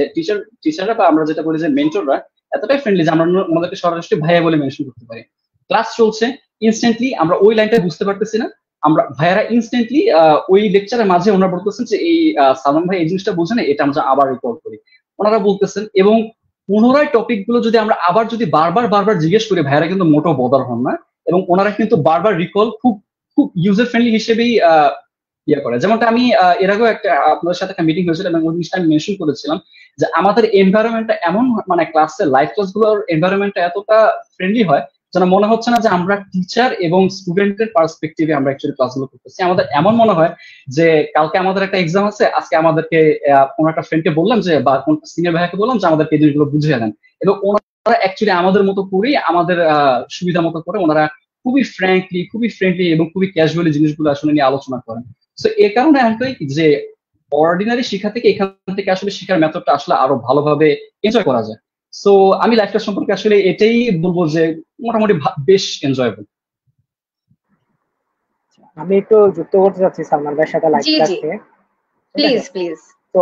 টিচাররা বা আমরা যেটা বলি যে মেন্টররা এতটাই ফ্রেন্ডলি যে আমরা ওনাদেরকে সরাসরি ভাইয়া বলে মেনশন করতে পারি। ক্লাস চলছে, ইনস্ট্যান্টলি আমরা ওই লাইনটা বুঝতে পারতেছি না, আমরা ভাইয়ারা ইনস্ট্যান্টলি ওই লেকচারের মাঝে ওনারা বলতেছেন যে এই সালমান ভাই এই জিনিসটা বোঝে না, এটা আমরা আবার রিকল করি, ওনারা বলতেছেন। এবং পুনরায় টপিক গুলো যদি আমরা আবার যদি বারবার জিজ্ঞেস করি, ভাইয়ারা কিন্তু মোটো বদার হন না, এবং ওনারা কিন্তু বারবার রিকল খুব খুব ইউজার ফ্রেন্ডলি হিসেবেই করে। যেমনটা আমি এর আগেও একটা আপনাদের সাথে একটা মিটিং হয়েছিল এবং ওই জিনিসটা আমি মেনশন করেছিলাম যে আমাদের এনভায়রনমেন্টটা এমন, মানে ক্লাসের লাইভ ক্লাস গুলোর এনভায়রনমেন্টটা এতটা ফ্রেন্ডলি হয় যেন মনে হচ্ছে না যে আমরা টিচার এবং স্টুডেন্টের পার্সপেক্টিভে আমরা অ্যাকচুয়ালি ক্লাসগুলো করতেছি। আমাদের এমন মনে হয় যে কালকে আমাদের একটা এক্সাম আছে, আজকে আমাদেরকে কোনো একটা ফ্রেন্ডকে বললাম যে বা কোন সিনিয়র ভাইয়াকে বললাম যে আমাদেরকে এই জিনিসগুলো বুঝিয়ে দেন, এবং ওনারা অ্যাকচুয়ালি আমাদের মতো করেই আমাদের সুবিধা মতো করে ওনারা খুবই ফ্রেন্ডলি এবং খুবই ক্যাজুয়ালি জিনিসগুলো আসলে নিয়ে আলোচনা করেন। তো এর কারণে হয় যে অর্ডিনারি শিক্ষা থেকে এখান থেকে আসলে শিক্ষার মেথডটা আসলে আরো ভালোভাবে এনজয় করা যায়। সো আমি লাইফটা সম্পর্কে আসলে এটাই বলবো যে মোটামুটি বেশ এনজয়েবল। আমি একটু যুক্ত করতে চাচ্ছি সালমান ভাইয়ের সাথে লাইভ ক্লাসে। প্লিজ। তো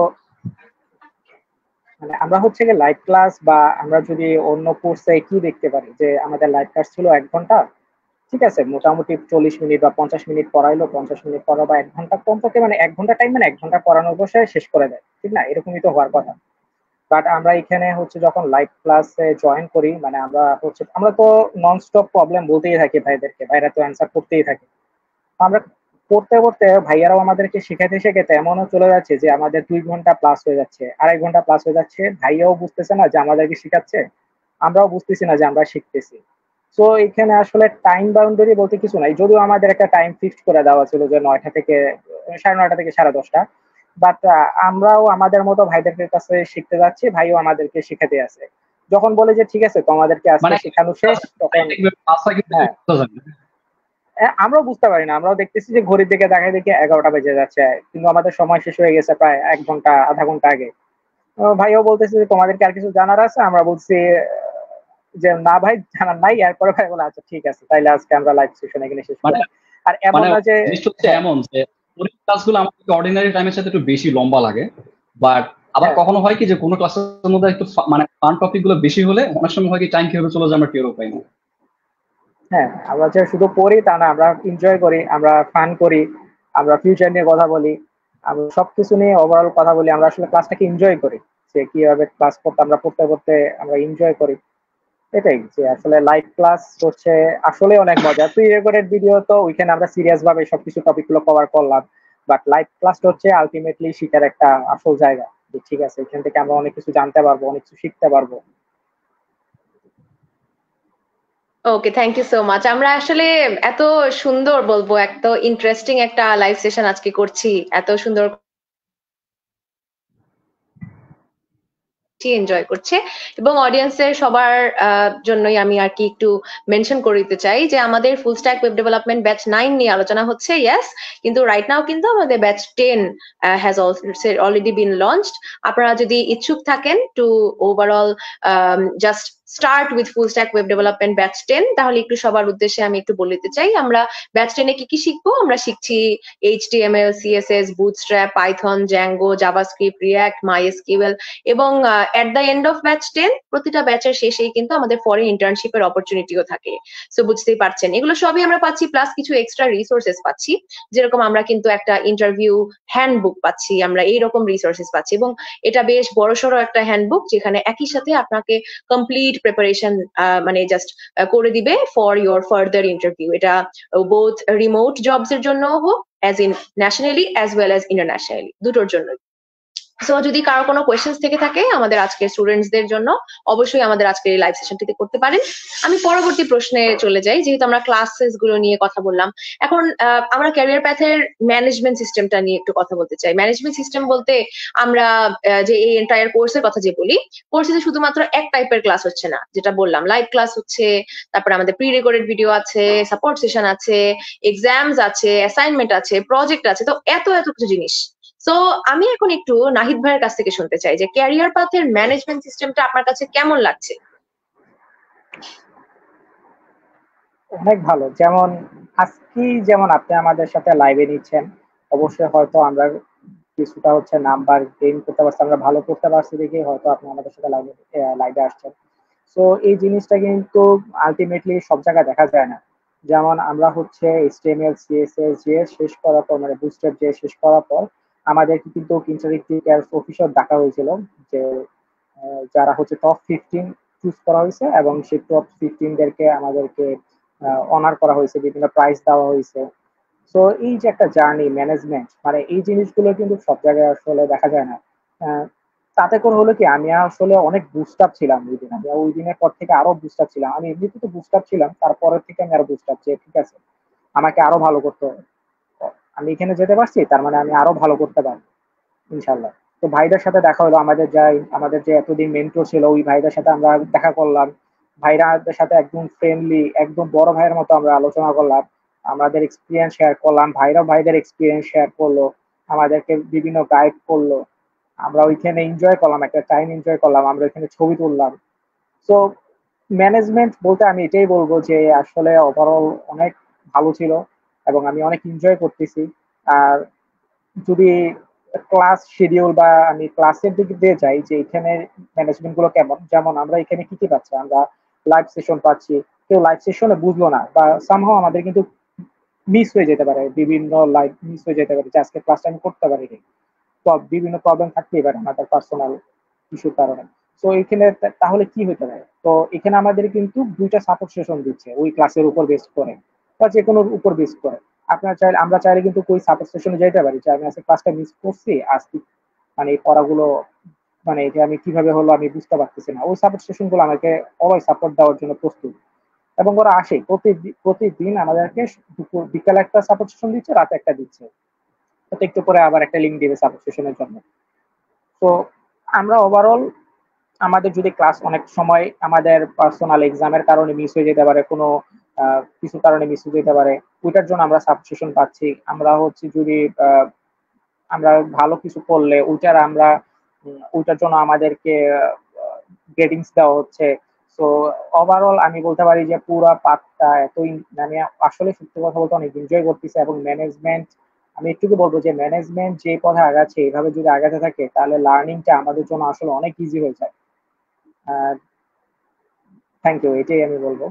মানে আমরা হচ্ছে যে লাইভ ক্লাস বা আমরা যদি অন্য কোর্সে কি দেখতে পারি যে আমাদের লাইভ ক্লাস ছিল 1 ঘন্টা, ঠিক আছে, মোটামুটি 40 মিনিট বা 50 মিনিট পড়াইলো, 50 মিনিট পড়া বা 1 ঘন্টা, কমপক্ষে মানে 1 ঘন্টা টাইম, মানে 1 ঘন্টা পড়ানোর বসে শেষ করে দেয়, ঠিক না? এরকমই তো হওয়ার কথা। বাট আমরা এখানে হচ্ছে যখন লাইভ ক্লাসে জয়েন করি, মানে আমরা তো নন স্টপ প্রবলেম বলতেই থাকি ভাইদেরকে, ভাইরা তো অ্যান্সার করতেই থাকে। আমরা পড়তে পড়তে ভাইয়ারাও আমাদেরকে শেখাতে এমনও চলে যাচ্ছে যে আমাদের 2 ঘন্টা প্লাস হয়ে যাচ্ছে, 2.5 ঘন্টা প্লাস হয়ে যাচ্ছে, ভাইয়াও বুঝতেছে না যে আমাদেরকে শেখাচ্ছে, আমরাও বুঝতেছি না যে আমরা শিখতেছি। তো এখানে আসলে টাইম বাউন্ডারি বলতে কিছু নাই, যদিও আমাদের একটা টাইম ফিক্সড করে দেওয়া ছিল যে 9টা থেকে 9:30 থেকে 10:30, বাট আমরাও আমাদের মতো ভাইদের কাছে শিখতে যাচ্ছি, ভাইও আমাদেরকে শিখাতে আছে। যখন বলে যে ঠিক আছে তোমাদেরকে আজকে শেখানো শেষ, তখন আমরাও বুঝতে পারি না, আমরাও দেখতেছি যে ঘড়ির দিকে দেখাই দেখি 11টা বেজে যাচ্ছে, কিন্তু আমাদের সময় শেষ হয়ে গেছে প্রায় 1 ঘন্টা আধা ঘন্টা আগে। ভাইও বলতেছে যে তোমাদেরকে আর কিছু জানার আছে, আমরা বলছি যে না ভাই জানার নাই। এরপরে ভাই বলে আচ্ছা ঠিক আছে, তাইলে আজকে আমরা লাইভ সেশন এখানে শেষ করি। আর এমন না যে এমন যে ক্লাসগুলো আমাদের অর্ডিনারি টাইমের সাথে একটু বেশি লম্বা লাগে, বাট আবার কখনো হয় কি যে কোনো ক্লাসের মধ্যে একটু মানে ফান টপিক গুলো বেশি হলে অনেক সময় হয় কি টাইম কিভাবে চলে যায় আমরা টেরও পাই না। হ্যাঁ, আমরা যে শুধু পড়ি তা না, আমরা এনজয় করি, আমরা ফান করি, আমরা ফিউচার নিয়ে কথা বলি, আমরা সবকিছু নিয়ে ওভারঅল কথা বলি। আমরা আসলে ক্লাসটাকে এনজয় করি, যে কিভাবে ক্লাস করতে আমরা পড়তে আমরা এনজয় করি। এটাই যে আসলে লাইভ ক্লাস হচ্ছে আসলে অনেক মজা। প্রি রেকর্ডেড ভিডিও তো ওইখানে আমরা সিরিয়াস ভাবে সবকিছু টপিক গুলো কভার করলাম, বাট লাইভ ক্লাসটা হচ্ছে আলটিমেটলি শিখার একটা আসল জায়গা। ঠিক আছে, এখান থেকে আমরা অনেক কিছু জানতে পারবো, অনেক কিছু শিখতে পারবো। ওকে, থ্যাংক ইউ সো মাচ। আমরা আসলে এত সুন্দর বলবো, এত ইন্টারেস্টিং একটা লাইভ সেশন আজকে করছি, এত সুন্দর এনজয় করছে, এবং অডিয়েন্সের সবার জন্যই আমি আর কি একটু মেনশন করে দিতে চাই যে আমাদের full stack web development batch 9 নিয়ে আলোচনা হচ্ছে, ইয়েস, কিন্তু রাইট নাও কিন্তু আমাদের batch 10 has already been launched. আপনারা যদি ইচ্ছুক থাকেন to overall just start with full stack web development batch 10, তাহলে একটু সবার উদ্দেশ্যে আমি একটু বলে দিতে চাই আমরা ব্যাচ 10 এ কি শিখবো। আমরা শিখছি HTML, CSS, Bootstrap, Python, Django, JavaScript, React, MySQL, এবং at the end of batch 10 প্রতিটা ব্যাচের শেষেই কিন্তু আমাদের ফরেন ইন্টার্নশিপের অপরচুনিটিও থাকে। সো বুঝতেই পারছেন এগুলো সবই আমরা পাচ্ছি, প্লাস কিছু এক্সট্রা রিসোর্সেস পাচ্ছি, যেরকম আমরা কিন্তু একটা ইন্টারভিউ হ্যান্ডবুক পাচ্ছি, আমরা এইরকম রিসোর্সেস পাচ্ছি, এবং এটা বেশ বড়সড় একটা হ্যান্ডবুক যেখানে একই সাথে আপনাকে কমপ্লিট প্রিপারেশন মানে জাস্ট করে দিবে ফর ইউর ফার্দার ইন্টারভিউ। এটা বোথ রিমোট জবস এর জন্য হোক, as in nationally as well as internationally, দুটোর জন্য। সো যদি কারো কোনো কোয়েশ্চেন্স থেকে থাকে আমাদের আজকের স্টুডেন্টসদের জন্য, অবশ্যই আমাদের আজকের এই লাইভ সেশনটিতে করতে পারেন। আমি পরবর্তী প্রশ্নে চলে যাই, যেহেতু আমরা ক্লাসেস গুলো নিয়ে কথা বললাম। এখন আমরা ক্যারিয়ার প্যাথের ম্যানেজমেন্ট সিস্টেমটা নিয়ে একটু কথা বলতে চাই। ম্যানেজমেন্ট সিস্টেম বলতে আমরা যে এই এন্টায়ার কোর্সের কথা যে বলি, কোর্সে শুধুমাত্র এক টাইপের ক্লাস হচ্ছে না, যেটা বললাম লাইভ ক্লাস হচ্ছে, তারপরে আমাদের প্রি রেকর্ডেড ভিডিও আছে, সাপোর্ট সেশন আছে, এক্সামস আছে, অ্যাসাইনমেন্ট আছে, প্রজেক্ট আছে, তো এত এত কিছু জিনিস। সো আমি এখন একটু নাহিদ ভাইয়ের কাছ থেকে শুনতে চাই যে ক্যারিয়ার পাথের ম্যানেজমেন্ট সিস্টেমটা আপনার কাছে কেমন লাগছে? অনেক ভালো। যেমন আজকে যেমন আপনি আমাদের সাথে লাইভে নিচ্ছেন, অবশ্যই হয়তো আমরা কিছুটা হচ্ছে নাম্বার গেইন করতে পারছি, আমরা ভালো করতে পারছি দেখে হয়তো আপনি আমাদের সাথে লাইভে আসছেন। সো এই জিনিসটা কিন্তু আলটিমেটলি সব জায়গায় দেখা যায় না। যেমন আমরা হচ্ছে HTML CSS যে শেষ করার পর, মানে বুস্টার যে শেষ করার পর আমাদেরকে কিন্তু ইন্টারেক্টিভ অফিসার ডাকা হয়েছিল, যে যারা হচ্ছে টপ 15 চুজ করা হয়েছে এবং সেই টপ 15 দেরকে আমাদেরকে অনার করা হয়েছে, বিভিন্ন প্রাইজ দেওয়া হয়েছে। সো এই যে একটা জার্নি ম্যানেজমেন্ট, মানে এই জিনিসগুলো কিন্তু সব জায়গায় আসলে দেখা যায় না। তাতে করে হলো কি, আমি আসলে অনেক বুস্ট আপ ছিলাম ওই দিন। আমি ওই দিনের পর থেকে আরো বুস্ট আপ ছিলাম। আমি এমনিতে তো বুস্ট আপ ছিলাম, তারপরের থেকে আমি আরো বুস্ট আপ, যে ঠিক আছে আমাকে আরো ভালো করতে হবে। আমি এখানে যেতে পারছি, তার মানে আমি আরো ভালো করতে পারবো ইনশাল্লাহ। তো ভাইদের সাথে দেখা হলো, আমাদের যে এতদিন মেন্টর ছিল ওই ভাইদের সাথে আমরা দেখা করলাম। ভাইরাদের সাথে একদম ফ্রেন্ডলি, একদম বড় ভাইয়ের মতো আমরা আলোচনা করলাম, আমাদের এক্সপিরিয়েন্স শেয়ার করলাম, ভাইরাও ভাইদের এক্সপিরিয়েন্স শেয়ার করলো, আমাদেরকে বিভিন্ন গাইড করলো। আমরা ওইখানে এনজয় করলাম, একটা টাইম এনজয় করলাম, আমরা ওইখানে ছবি তুললাম। তো ম্যানেজমেন্ট বলতে আমি এটাই বলবো যে আসলে ওভারঅল অনেক ভালো ছিল এবং আমি অনেক এনজয় করতেছি। আর যদি ক্লাস শিডিউল বা আমি ক্লাসের দিক দিয়ে যাই যে এখানে ম্যানেজমেন্ট গুলো কেমন, যেমন আমরা এখানে কি কি পাচ্ছি, আমরা লাইভ সেশন পাচ্ছি। কেউ লাইভ সেশনে বুঝলো না বা সামহাও আমাদের কিন্তু মিস হয়ে যেতে পারে, বিভিন্ন লাইভ মিস হয়ে যেতে পারে যে আজকে ক্লাসটা আমি করতে পারিনি। তো বিভিন্ন প্রবলেম থাকতেই পারে আমাদের পার্সোনাল ইস্যুর কারণে। তো এখানে তাহলে কি হতে পারে, তো এখানে আমাদের কিন্তু দুইটা সাপোর্ট সেশন দিচ্ছে ওই ক্লাসের উপর বেস করে বা যে কোনো উপর বেস করে। আপনার চাইলে, আমরা চাইলে কিন্তু ওই সাপোর্ট সেশনে যেতে পারি যে আমি আজকে ক্লাসটা মিস করছি, আজকে মানে এই পড়াগুলো মানে এটা আমি কিভাবে হলো আমি বুঝতে পারতেছি না, ওই সাপোর্ট সেশন গুলো আমাকে অলওয়েজ সাপোর্ট দেওয়ার জন্য প্রস্তুত। এবং ওরা আসে প্রতিদিন আমাদেরকে বিকালে একটা সাপোর্ট সেশন দিচ্ছে, রাতে একটা দিচ্ছে, তো একটু পরে আবার একটা লিঙ্ক দিবে সাপোর্ট সেশনের জন্য। তো আমরা ওভারঅল আমাদের যদি ক্লাস অনেক সময় আমাদের পার্সোনাল এক্সামের কারণে মিস হয়ে যেতে পারে, কোনো কিছু কারণে মিস হয়ে যেতে পারে, ওইটার জন্য আমরা সাবস্ক্রিপশন পাচ্ছি। আমরা হচ্ছে যদি আমরা ভালো কিছু করলে ওইটার জন্য আমাদেরকে গ্রেডিংস দেওয়া হচ্ছে। তো ওভারঅল আমি বলতে পারি যে পুরো পাঠটা এতই, মানে আসলে সত্যি কথা বলতে অনেক এনজয় করতেছি। এবং ম্যানেজমেন্ট, আমি একটুকু বলবো যে ম্যানেজমেন্ট যে পথে আগাচ্ছে, এইভাবে যদি আগাতে থাকে তাহলে লার্নিংটা আমাদের জন্য আসলে অনেক ইজি হয়ে যায়। থ্যাংক ইউ, এটাই আমি বলবো,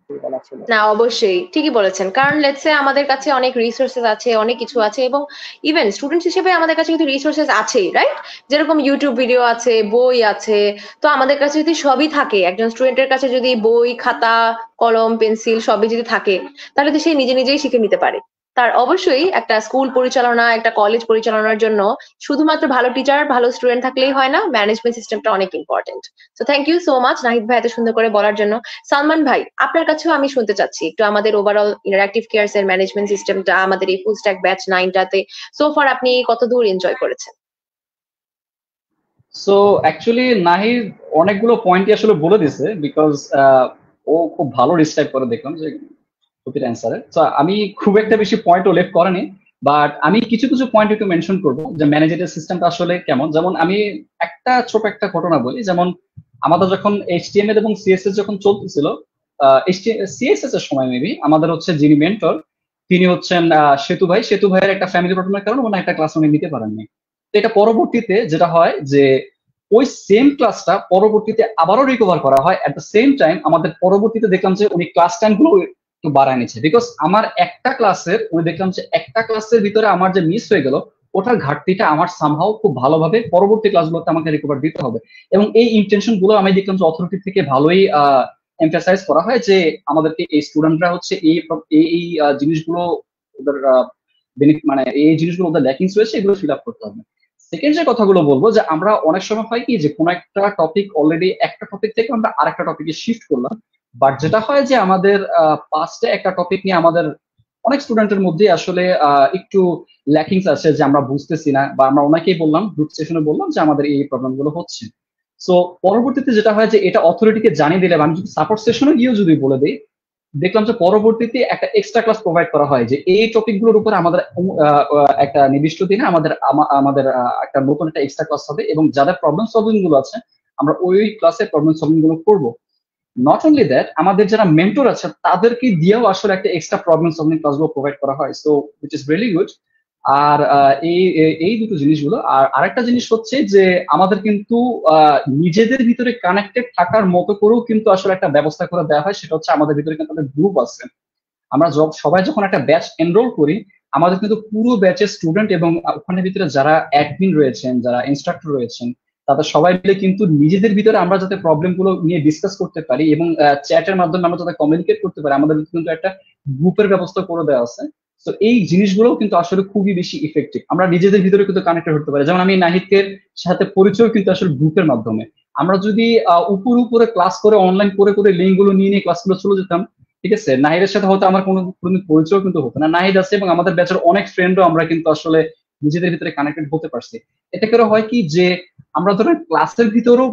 বলা ছিল। না, অবশ্যই ঠিকই বলেছেন, কারণ লেটস সে আমাদের কাছে অনেক রিসোর্সেস আছে, অনেক কিছু আছে, এবং ইভেন স্টুডেন্ট হিসেবে আমাদের কাছে কিন্তু রিসোর্সেস আছেই, রাইট? যেরকম ইউটিউব ভিডিও আছে, বই আছে। তো আমাদের কাছে যদি সবই থাকে, একজন স্টুডেন্টের কাছে যদি বই, খাতা, কলম, পেন্সিল সবই যদি থাকে, তাহলে তো সে নিজে নিজেই শিখে নিতে পারে। তার অবশ্যই একটা স্কুল পরিচালনা, একটা কলেজ পরিচালনার জন্য শুধুমাত্র ভালো টিচার, ভালো স্টুডেন্ট থাকলেই হয় না, ম্যানেজমেন্ট সিস্টেমটা অনেক important. So thank you so much Nahid ভাই এত সুন্দর করে বলার জন্য। সালমান ভাই, আপনার কাছেও আমি শুনতে চাচ্ছি একটু আমাদের ওভারঅল ইন্টারঅ্যাক্টিভ কেয়ারস এর ম্যানেজমেন্ট সিস্টেমটা, আমাদের এই ফুল স্ট্যাক ব্যাচ 9টাতে সো ফার আপনি কত দূর এনজয় করেছেন? সো অ্যাকচুয়ালি নাহিদ অনেকগুলো পয়েন্টই আসলে বলে দিছে, বিকজ ও খুব ভালো ডিসক্রাইব করে দেখলাম যে প্রতিটা অ্যান্সারে। তো আমি খুব একটা বেশি পয়েন্টও লেফট করেনি, বাট আমি কিছু কিছু পয়েন্ট একটু মেনশন করবো যে ম্যানেজারের সিস্টেমটা আসলে কেমন। যেমন আমি একটা ছোট একটা ঘটনা বলি, যেমন আমাদের যখন HTML এবং CSS যখন চলতেছিল, CSS এর সময় মেবি আমাদের হচ্ছে যিনি মেন্টর তিনি হচ্ছেন সেতু ভাইয়ের একটা ফ্যামিলি প্রবলেমের কারণে ওনার একটা ক্লাস উনি নিতে পারেননি। তো এটা পরবর্তীতে যেটা হয় যে ওই সেম ক্লাসটা পরবর্তীতে আবারও রিকভার করা হয়। এট দ্য সেম টাইম আমাদের পরবর্তীতে দেখলাম যে উনি ক্লাস টাইম গুলো একটু বাড়ায় নিচ্ছে, বিকজ আমার উনি দেখলাম যে একটা ক্লাসের ভিতরে আমার যে মিস হয়ে গেল ওটার ঘাটতিটা আমার সামহাও খুব ভালোভাবে পরবর্তী ক্লাসগুলোতে আমাকে রিকভার দিতে হবে। এবং এই ইন্টেনশন গুলো আমি দেখলাম যে অথরিটি থেকে ভালোই এমফাসাইজ করা হয় যে আমাদেরকে এই স্টুডেন্টরা হচ্ছে এই জিনিসগুলো ওদের মানে এই জিনিসগুলো ওদের ল্যাকিংস রয়েছে, এগুলো ফিল আপ করতে হবে। সেকেন্ড যে কথাগুলো বলবো, যে আমরা অনেক সময় হয় কি যে কোনো একটা টপিক অলরেডি একটা টপিক থেকে আমরা আরেকটা টপিকে শিফট করলাম, বাট যেটা হয় যে আমাদের পাস্টে একটা টপিক নিয়ে আমাদের অনেক স্টুডেন্টের মধ্যে আসলে একটু ল্যাকিংস আছে, যে আমরা বুঝতেছি না, বা আমরা অনেকেই বললাম, গ্রুপ সেশনে বললাম যে আমাদের এই প্রবলেম গুলো হচ্ছে। সো পরবর্তীতে যেটা হয় যে এটা অথরিটিকে জানিয়ে দিলে, বা আমি যদি সাপোর্ট সেশনে গিয়েও যদি বলে দিই, দেখলাম যে পরবর্তীতে একটা এক্সট্রা ক্লাস প্রোভাইড করা হয়, যে এই টপিক গুলোর উপর আমাদের একটা নির্দিষ্ট দিনে আমাদের একটা নতুন একটা এক্সট্রা ক্লাস হবে, এবং যাদের প্রবলেম সলভিং গুলো আছে আমরা ওই ক্লাসে প্রবলেম সলভিং গুলো করবো। নট অনলি দ্যাট, আমাদের যারা মেন্টর আছে তাদেরকে দিয়েও আসলে একটা এক্সট্রা প্রবলেম সলভিং ক্লাসগুলো প্রোভাইড করা হয়, so which is really good. আর এই দুটো জিনিসগুলো। আর আরেকটা জিনিস হচ্ছে যে আমাদের কিন্তু নিজেদের ভিতরে কানেক্টেড থাকার মতো করেও কিন্তু আসলে একটা ব্যবস্থা করে দেওয়া হয়, সেটা হচ্ছে আমাদের ভিতরে কিন্তু একটা গ্রুপ আছে। আমরা সবাই যখন একটা ব্যাচ এনরোল করি, আমাদের কিন্তু পুরো ব্যাচের স্টুডেন্ট এবং ওখানে ভিতরে যারা অ্যাডমিন রয়েছেন, যারা ইনস্ট্রাক্টর রয়েছেন, তাদের সবাই মিলে কিন্তু নিজেদের ভিতরে আমরা যাতে প্রবলেম গুলো নিয়ে ডিসকাস করতে পারি এবং চ্যাটের মাধ্যমে আমরা যাতে কমিউনিকেট করতে পারি, আমাদের কিন্তু একটা গ্রুপের ব্যবস্থা করে দেওয়া আছে। তো এই জিনিসগুলো কিন্তু আসলে খুবই বেশি ইফেক্টিভ, আমরা নিজেদের ভিতরে কিন্তু কানেক্টেড হতে পারি। যেমন আমি নাহিদকের সাথে পরিচয় কিন্তু আসলে গ্রুপের মাধ্যমে। আমরা যদি উপরে ক্লাস করে অনলাইন করে করে লিঙ্ক গুলো নিয়ে নিয়ে ক্লাসগুলো চলে যেতাম, ঠিক আছে, নাহিদের সাথে হয়তো আমার কোনো পরিচয় কিন্তু হতো না। নাহিদ আছে এবং আমাদের ব্যাচের অনেক ফ্রেন্ডও আমরা কিন্তু আসলে নিজেদের ভিতরে কানেক্টেড হতে পারছি। এতে করে হয় কি যে আমরা ধরেন ক্লাসের ভিতরেও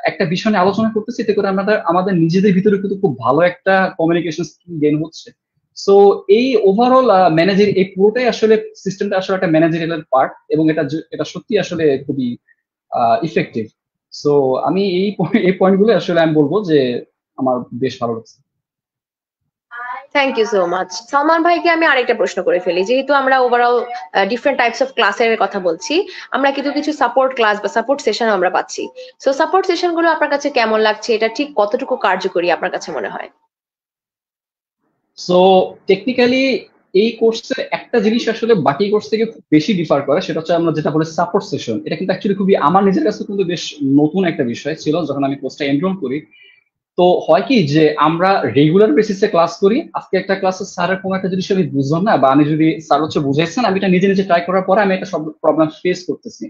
একটা বিষয় নিয়ে আলোচনা করতেছি, এতে করে আমাদের আমাদের নিজেদের ভিতরে কিন্তু খুব ভালো একটা কমিউনিকেশন স্কিল গেইন হচ্ছে। সো এই ওভারঅল ম্যানেজার, এই পুরোটাই আসলে সিস্টেমটা আসলে একটা ম্যানেজারিয়াল পার্ট, এবং এটা সত্যি আসলে খুবই ইফেক্টিভ। সো আমি এই পয়েন্ট গুলো আসলে আমি বলবো যে আমার বেশ ভালো লাগছে। Thank you so much. Salman ভাইকে আমি আরেকটা প্রশ্ন করে ফেলি, যেহেতু আমরা ওভারঅল ডিফারেন্ট টাইপস অফ ক্লাসের কথা বলছি, আমরা কিন্তু কিছু সাপোর্ট ক্লাস বা সাপোর্ট সেশন আমরা পাচ্ছি। সো সাপোর্ট সেশন গুলো আপনার কাছে কেমন লাগছে? এটা ঠিক কতটুকু কার্যকরী আপনার কাছে মনে হয়? সো টেকনিক্যালি এই কোর্সের একটা জিনিস আসলে বাকি কোর্স থেকে খুব বেশি ডিফার করে, সেটা হচ্ছে আমরা যেটা বলে সাপোর্ট সেশন। এটা কিন্তু অ্যাকচুয়ালি খুবই আমার নিজের কাছে কিন্তু বেশ নতুন একটা বিষয় ছিল যখন আমি কোর্সটা এনরোল করি। তো হয় কি যে আমরা রেগুলার বেসিসে ক্লাস করি, আজকে একটা ক্লাসে স্যারের কোনো একটা জিনিস আমি বুঝলাম না, বা আমি যদি স্যার হচ্ছে বুঝাইছেন, আমি এটা নিজে নিজে ট্রাই করার পরে আমি একটা সব প্রবলেম ফেস করতেছি।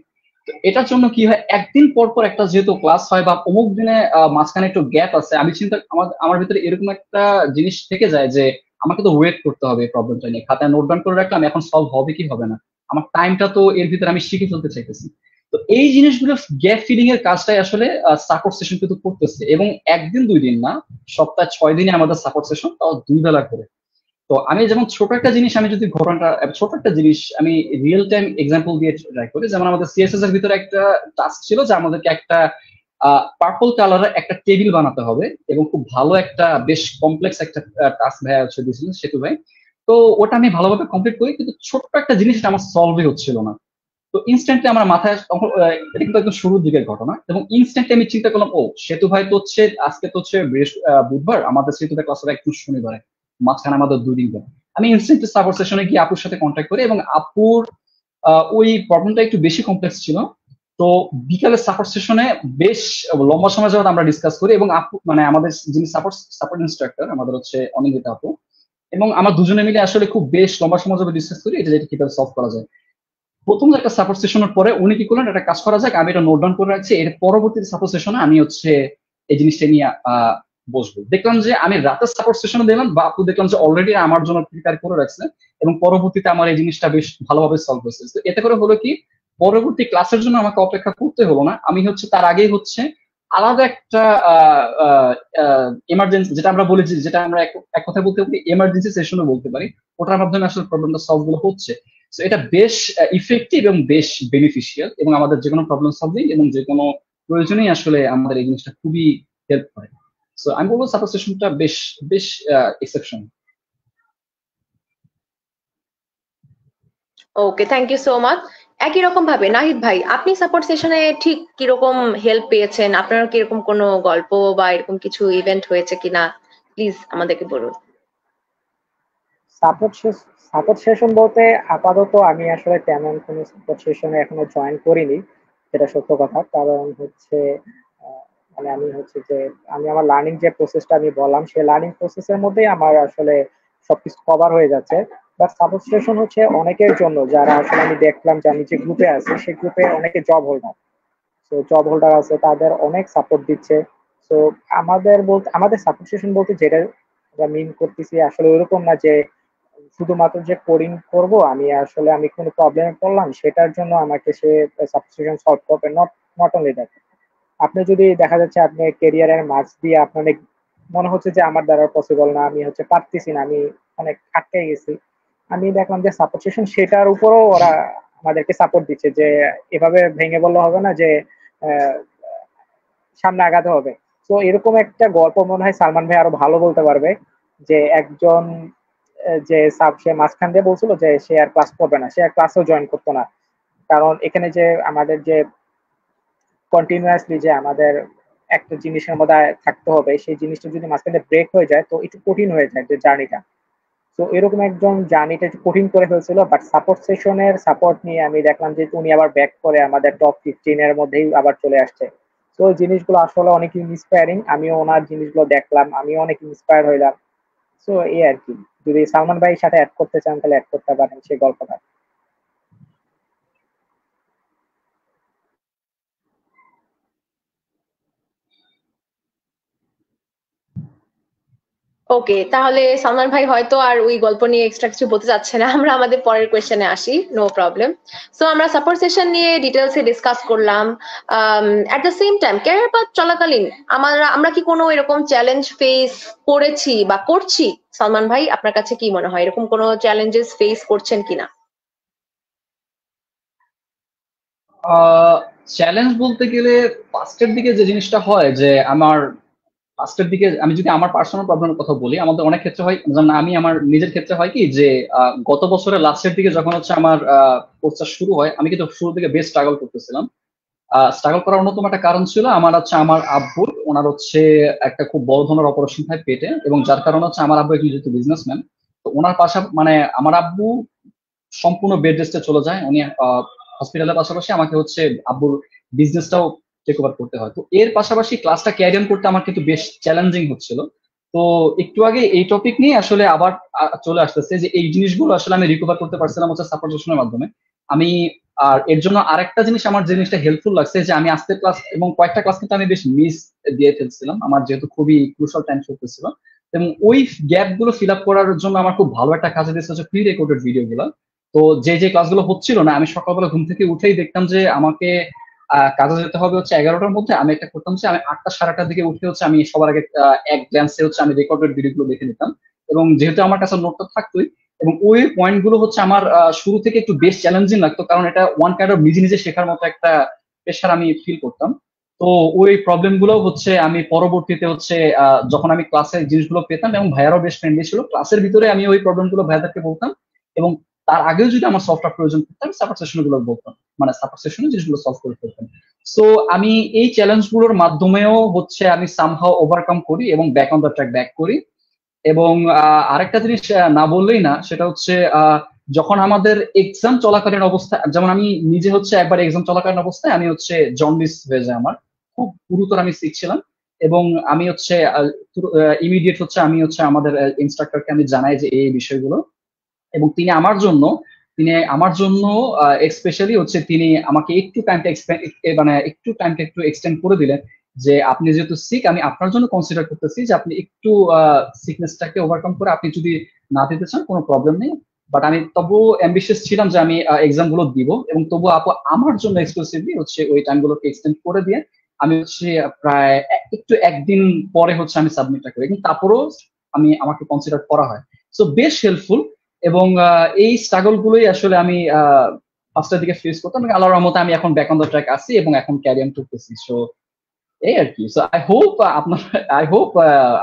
তো এটার জন্য কি হয়, একদিন পর পর একটা যেহেতু ক্লাস হয় বা অমুক দিনে মাঝখানে একটু গ্যাপ আছে, আমি চিন্তা আমার আমার ভিতরে এরকম একটা জিনিস থেকে যায় যে আমাকে তো ওয়েট করতে হবে এই প্রবলেমটা নিয়ে, খাতায় নোট ডাউন করে রাখলাম, এখন সলভ হবে কি হবে না, আমার টাইমটা তো এর ভিতরে আমি শিখে ফেলতে চাইতেছি। তো এই জিনিসগুলো গ্যাপ ফিলিং এর কাজটাই আসলে সাপোর্ট সেশন কিন্তু করতেছে, এবং একদিন দুই দিন না, সপ্তাহে 6 দিনে আমাদের সাপোর্ট সেশন, তাও 2 বেলা করে। তো আমি যেমন ছোট একটা জিনিস, আমি যদি ঘটনাটা ছোট একটা জিনিস আমি রিয়েল টাইম এক্সাম্পল দিয়ে ট্রাই করি, যেমন আমাদের সিএসএস এর ভিতরে একটা টাস্ক ছিল যে আমাদেরকে একটা পার্পল কালারের একটা টেবিল বানাতে হবে, এবং খুব ভালো একটা বেশ কমপ্লেক্স একটা টাস্ক ভাইয়া হচ্ছে দিয়েছিলেন সেতু ভাই। তো ওটা আমি ভালোভাবে কমপ্লিট করি, কিন্তু ছোট্ট একটা জিনিস এটা আমার সলভই হচ্ছিল না। তো ইনস্ট্যান্টলি আমার মাথায় তখন এটা কিন্তু একদম শুরুর দিকের ঘটনা, এবং ইনস্ট্যান্টলি আমি চিন্তা করলাম, ও সেতু ভাই তো হচ্ছে আজকে তো হচ্ছে বুধবার, আমাদের সেতু ভাই ক্লাস হবে একদম শনিবারে, মাঝখানে আমাদের 2 দিন করে। আমি ইনস্ট্যান্টলি সাপোর্ট সেশনে গিয়ে আপুর সাথে কন্ট্যাক্ট করি, এবং আপুর ওই প্রবলেমটা একটু বেশি কমপ্লেক্স ছিল। তো বিকালের সাপোর্ট সেশনে বেশ লম্বা সময় যাবত আমরা ডিসকাস করি, এবং আপু মানে আমাদের যিনি সাপোর্ট সাপোর্ট ইনস্ট্রাক্টর আমাদের হচ্ছে অনিন্দিতা আপু, এবং আমার দুজনে মিলে আসলে খুব বেশ লম্বা সময় যাবত ডিসকাস করি এটা যেটা কিভাবে সলভ করা যায়। প্রথম একটা সাপোর্ট সেশনের পরে উনি কি করলেন, একটা কাজ করা যাক, আমি এটা নোট ডাউন করে রাখছি, এর পরবর্তী সাপোর্ট সেশনে আমি হচ্ছে এই জিনিসটা নিয়ে বসবো। দেখলাম যে আমি রাতের সাপোর্ট সেশনে দিলাম, বা আপু দেখলাম যে অলরেডি আমার জন্য প্রিপেয়ার করে রাখছে, এবং পরবর্তীতে আমার এই জিনিসটা বেশ ভালোভাবে সলভ হয়েছে। তো এতে করে হলো কি, পরবর্তী ক্লাসের জন্য আমাকে অপেক্ষা করতে হলো না, আমি হচ্ছে তার আগেই হচ্ছে আলাদা একটা এমার্জেন্সি, যেটা আমরা বলি যেটা আমরা এক কথায় বলতে পারি এমার্জেন্সি সেশনও বলতে পারি, ওটার মাধ্যমে আসলে প্রবলেমটা সলভ গুলো হচ্ছে। তো এটা বেশ ইফেক্টিভ এবং বেশ বেনিফিশিয়াল, এবং আমাদের যে কোনো প্রবলেম সলভিং এবং যে কোনো প্রয়োজনেই আসলে আমাদের এই জিনিসটা খুবই হেল্প করে। সো আমি বলবো সাপোর্ট সেশনটা বেশ বেশ exception. Okay, thank you so much. একই রকম ভাবে নাহিদ ভাই, আপনি সাপোর্ট সেশনে ঠিক কিরকম হেল্প পেয়েছেন? আপনার কিরকম কোনো গল্প বা এরকম কিছু ইভেন্ট হয়েছে কিনা, প্লিজ আমাদেরকে বলুন। সাপোর্ট সাপোর্ট সেশন বলতে আপাতত আমি আসলে তেমন কোনো সাপোর্ট সেশনে এখনো জয়েন করিনি, সেটা সত্য কথা। কারণ হচ্ছে মানে আমি হচ্ছে যে আমি আমার লার্নিং যে প্রসেসটা আমি বললাম, সেই লার্নিং প্রসেসের মধ্যেই আমার আসলে সবকিছু কভার হয়ে যাচ্ছে। বাট সাপোর্ট স্টেশন হচ্ছে অনেকের জন্য, যারা আসলে আমি দেখলাম যে আমি যে গ্রুপে আছি সেই গ্রুপে অনেকে জব হোল্ডার, তো জব হোল্ডার আছে, তাদের অনেক সাপোর্ট দিচ্ছে। তো আমাদের সাপোর্ট সেশন বলতে যেটা মিন করতেছি আসলে ওরকম না যে শুধুমাত্র যে কোডিং করব, আমি কোনো প্রবলেমে পড়লাম সেটার জন্য আমাকে সে সাবস্টিটিউশন সলভ করবে, নট নট অনলি দ্যাট। আপনি যদি দেখা যাচ্ছে আপনি ক্যারিয়ারের মার্কস দিয়ে আপনার অনেক মনে হচ্ছে যে আমার দ্বারা পসিবল না, আমি হচ্ছে পারতেছি না, আমি অনেক আটকে গেছি, আমি দেখলাম যে সাপোর্ট সেশন সেটার উপরও ওরা আমাদেরকে সাপোর্ট দিচ্ছে যে এভাবে ভেঙে বললে হবে না, যে আহ, সামনে আগাতে হবে। তো এরকম একটা গল্প মনে হয় সালমান ভাই আরো ভালো বলতে পারবে, যে একজন সে মাঝখান দিয়ে বলছিল যে সে আর ক্লাস করবে না, সে আর ক্লাসও জয়েন করতো না, কারণ এখানে যে আমাদের যে কন্টিনিউয়াসলি যে আমাদের একটা জিনিসের মধ্যে থাকতে হবে, সেই জিনিসটা যদি মাঝখানে ব্রেক হয়ে যায় তো একটু কঠিন হয়ে যায় যে জার্নিটা। তো এরকম একজন জার্নিটা একটু কঠিন করে ফেলছিল, বাট সাপোর্ট সেশনের সাপোর্ট নিয়ে আমি দেখলাম যে উনি আবার ব্যাক করে আমাদের টপ 15 এর মধ্যেই আবার চলে আসছে। তো ওই জিনিসগুলো আসলে অনেক ইন্সপায়ারিং, আমিও ওনার জিনিসগুলো দেখলাম, আমিও অনেক ইন্সপায়ার হইলাম। তো এই আর কি, যদি সালমান ভাইয়ের সাথে অ্যাড করতে চান তাহলে অ্যাড করতে পারেন সেই গল্পটা। ওকে, তাহলে সালমান ভাই হয়তো আর ওই গল্প নিয়ে এক্সট্রা কিছু বলতে চাচ্ছে না। আমরা আমাদের পরের কোয়েশ্চেনে আসি, নো প্রবলেম। সো আমরা সাপোর্ট সেশন নিয়ে ডিটেলসে ডিসকাস করলাম। At the same time career path চলাকালীন আমরা কি কোনো এরকম চ্যালেঞ্জ ফেস করেছি বা করছি? সালমান ভাই, আপনার কাছে কি মনে হয়, এরকম কোনো চ্যালেঞ্জেস ফেস করছেন কিনা? চ্যালেঞ্জ বলতে গেলে ফার্স্টের দিকে যে জিনিসটা হয় যে আমার ফার্স্টের দিকে আমি যদি আমার পার্সোনাল প্রবলেমের কথা বলি, আমাদের অনেক ক্ষেত্রে হয়, যেমন আমি আমার নিজের ক্ষেত্রে হয় কি যে গত বছরের লাস্টের দিকে যখন হচ্ছে আমার কোর্সটা শুরু হয়, আমি কিন্তু শুরু থেকে বেশ স্ট্রাগল করতেছিলাম। স্ট্রাগল করার অন্যতম একটা কারণ ছিল আমার আব্বুর, ওনার হচ্ছে একটা খুব বড় ধরনের অপারেশন হয় পেটে, এবং যার কারণে হচ্ছে আমার আব্বু একজন যেহেতু বিজনেসম্যান, তো ওনার মানে আমার আব্বু সম্পূর্ণ বেড রেস্টে চলে যায়, উনি হসপিটালের পাশাপাশি আমাকে হচ্ছে আব্বুর বিজনেসটাও টেক ওভার করতে হয়। তো এর পাশাপাশি ক্লাসটা ক্যারি অন করতে আমার কিন্তু বেশ চ্যালেঞ্জিং হচ্ছিল। তো একটু আগে এই টপিক নিয়ে আসলে আবার চলে আসতেছে যে এই জিনিসগুলো আসলে আমি রিকভার করতে পারছিলাম হচ্ছে সাপোর্ট সেশনের মাধ্যমে। আমি আর এর জন্য আরেকটা জিনিস আমার যে জিনিসটা হেল্পফুল লাগছে যে আমি আজকের ক্লাস এবং কয়েকটা ক্লাস কিন্তু আমি বেশ মিস দিয়ে ফেলছিলাম, আমার যেহেতু খুবই ক্রুশাল টাইম চলতেছিল, এবং ওই গ্যাপ গুলো ফিল আপ করার জন্য আমার খুব ভালো একটা কাজে দিচ্ছে হচ্ছে প্রি রেকর্ডেড ভিডিও গুলো। তো যে ক্লাসগুলো হচ্ছিল না, আমি সকালবেলা ঘুম থেকে উঠেই দেখতাম যে আমাকে কাজে যেতে হবে হচ্ছে 11টার মধ্যে, আমি একটা করতাম যে আমি 8টা সাড়ে 8টার দিকে উঠে হচ্ছে আমি সবার আগে এক গ্ল্যান্সে হচ্ছে আমি রেকর্ডেড ভিডিও গুলো দেখে নিতাম। এবং যেহেতু আমার কাছে নোটটা থাকতোই, এবং ওই পয়েন্ট গুলো হচ্ছে আমার শুরু থেকে একটু বেশ চ্যালেঞ্জিং লাগতো, কারণ এটা ওয়ান কাইন্ড অফ নিজে নিজে শেখার মতো একটা প্রেশার আমি ফিল করতাম। তো ওই প্রবলেম গুলো হচ্ছে আমি পরবর্তীতে হচ্ছে যখন আমি ক্লাসে জিনিসগুলো পেতাম, এবং ভাইয়ারও বেশ ফ্রেন্ডলি ছিল, ক্লাসের ভিতরে আমি ওই প্রবলেম গুলো ভাইয়াদেরকে বলতাম, এবং তার আগেও যদি আমার সফটওয়্যার প্রয়োজন পড়তো আমি সাপোর্ট সেশন গুলো বলতাম, মানে সাপোর্ট সেশনে জিনিসগুলো সলভ করে ফেলতাম। সো আমি এই চ্যালেঞ্জ গুলোর মাধ্যমেও হচ্ছে আমি সামহাও ওভারকাম করি এবং back on the track back করি। এবং আরেকটা জিনিস না বললেই না, সেটা হচ্ছে যখন আমাদের এক্সাম চলাকালীন অবস্থায়, যেমন আমি নিজে হচ্ছে একবার এক্সাম চলাকালীন অবস্থায় আমি হচ্ছে জন্ডিস হয়ে যায় আমার, খুব গুরুতর আমি সিক ছিলাম, এবং আমি হচ্ছে ইমিডিয়েট হচ্ছে আমি হচ্ছে আমাদের ইনস্ট্রাক্টরকে আমি জানাই যে এই বিষয়গুলো, এবং তিনি আমার জন্য স্পেশালি হচ্ছে তিনি আমাকে একটু টাইমটা মানে একটু টাইমটা একটু এক্সটেন্ড করে দিলেন, যে আপনি যেহেতু সিক, আমি আপনার জন্য কনসিডার করতেছি যে আপনি একটু সিকনেসটাকে ওভারকাম করে আপনি যদি না দিতে চান কোনো প্রবলেম নেই, বাট আমি তবুও অ্যাম্বিশিয়াস ছিলাম যে আমি এক্সাম গুলো দিব, এবং তবু আপু আমার জন্য এক্সক্লুসিভলি হচ্ছে ওই টাইমগুলোকে এক্সটেন্ড করে দিয়ে আমি হচ্ছে প্রায় একটু একদিন পরে হচ্ছে আমি সাবমিটটা করি, কিন্তু তারপরেও আমাকে কনসিডার করা হয়। সো বেশ হেল্পফুল। এবং এই স্ট্রাগল গুলোই আসলে আমি ফার্স্টের দিকে ফেস করতাম, এবং আল্লাহর রহমতে আমি এখন ব্যাক অন দ্য ট্র্যাক আছি এবং এখন ক্যারি অন করতেছি। সো এই আর কি। সো আই হোপ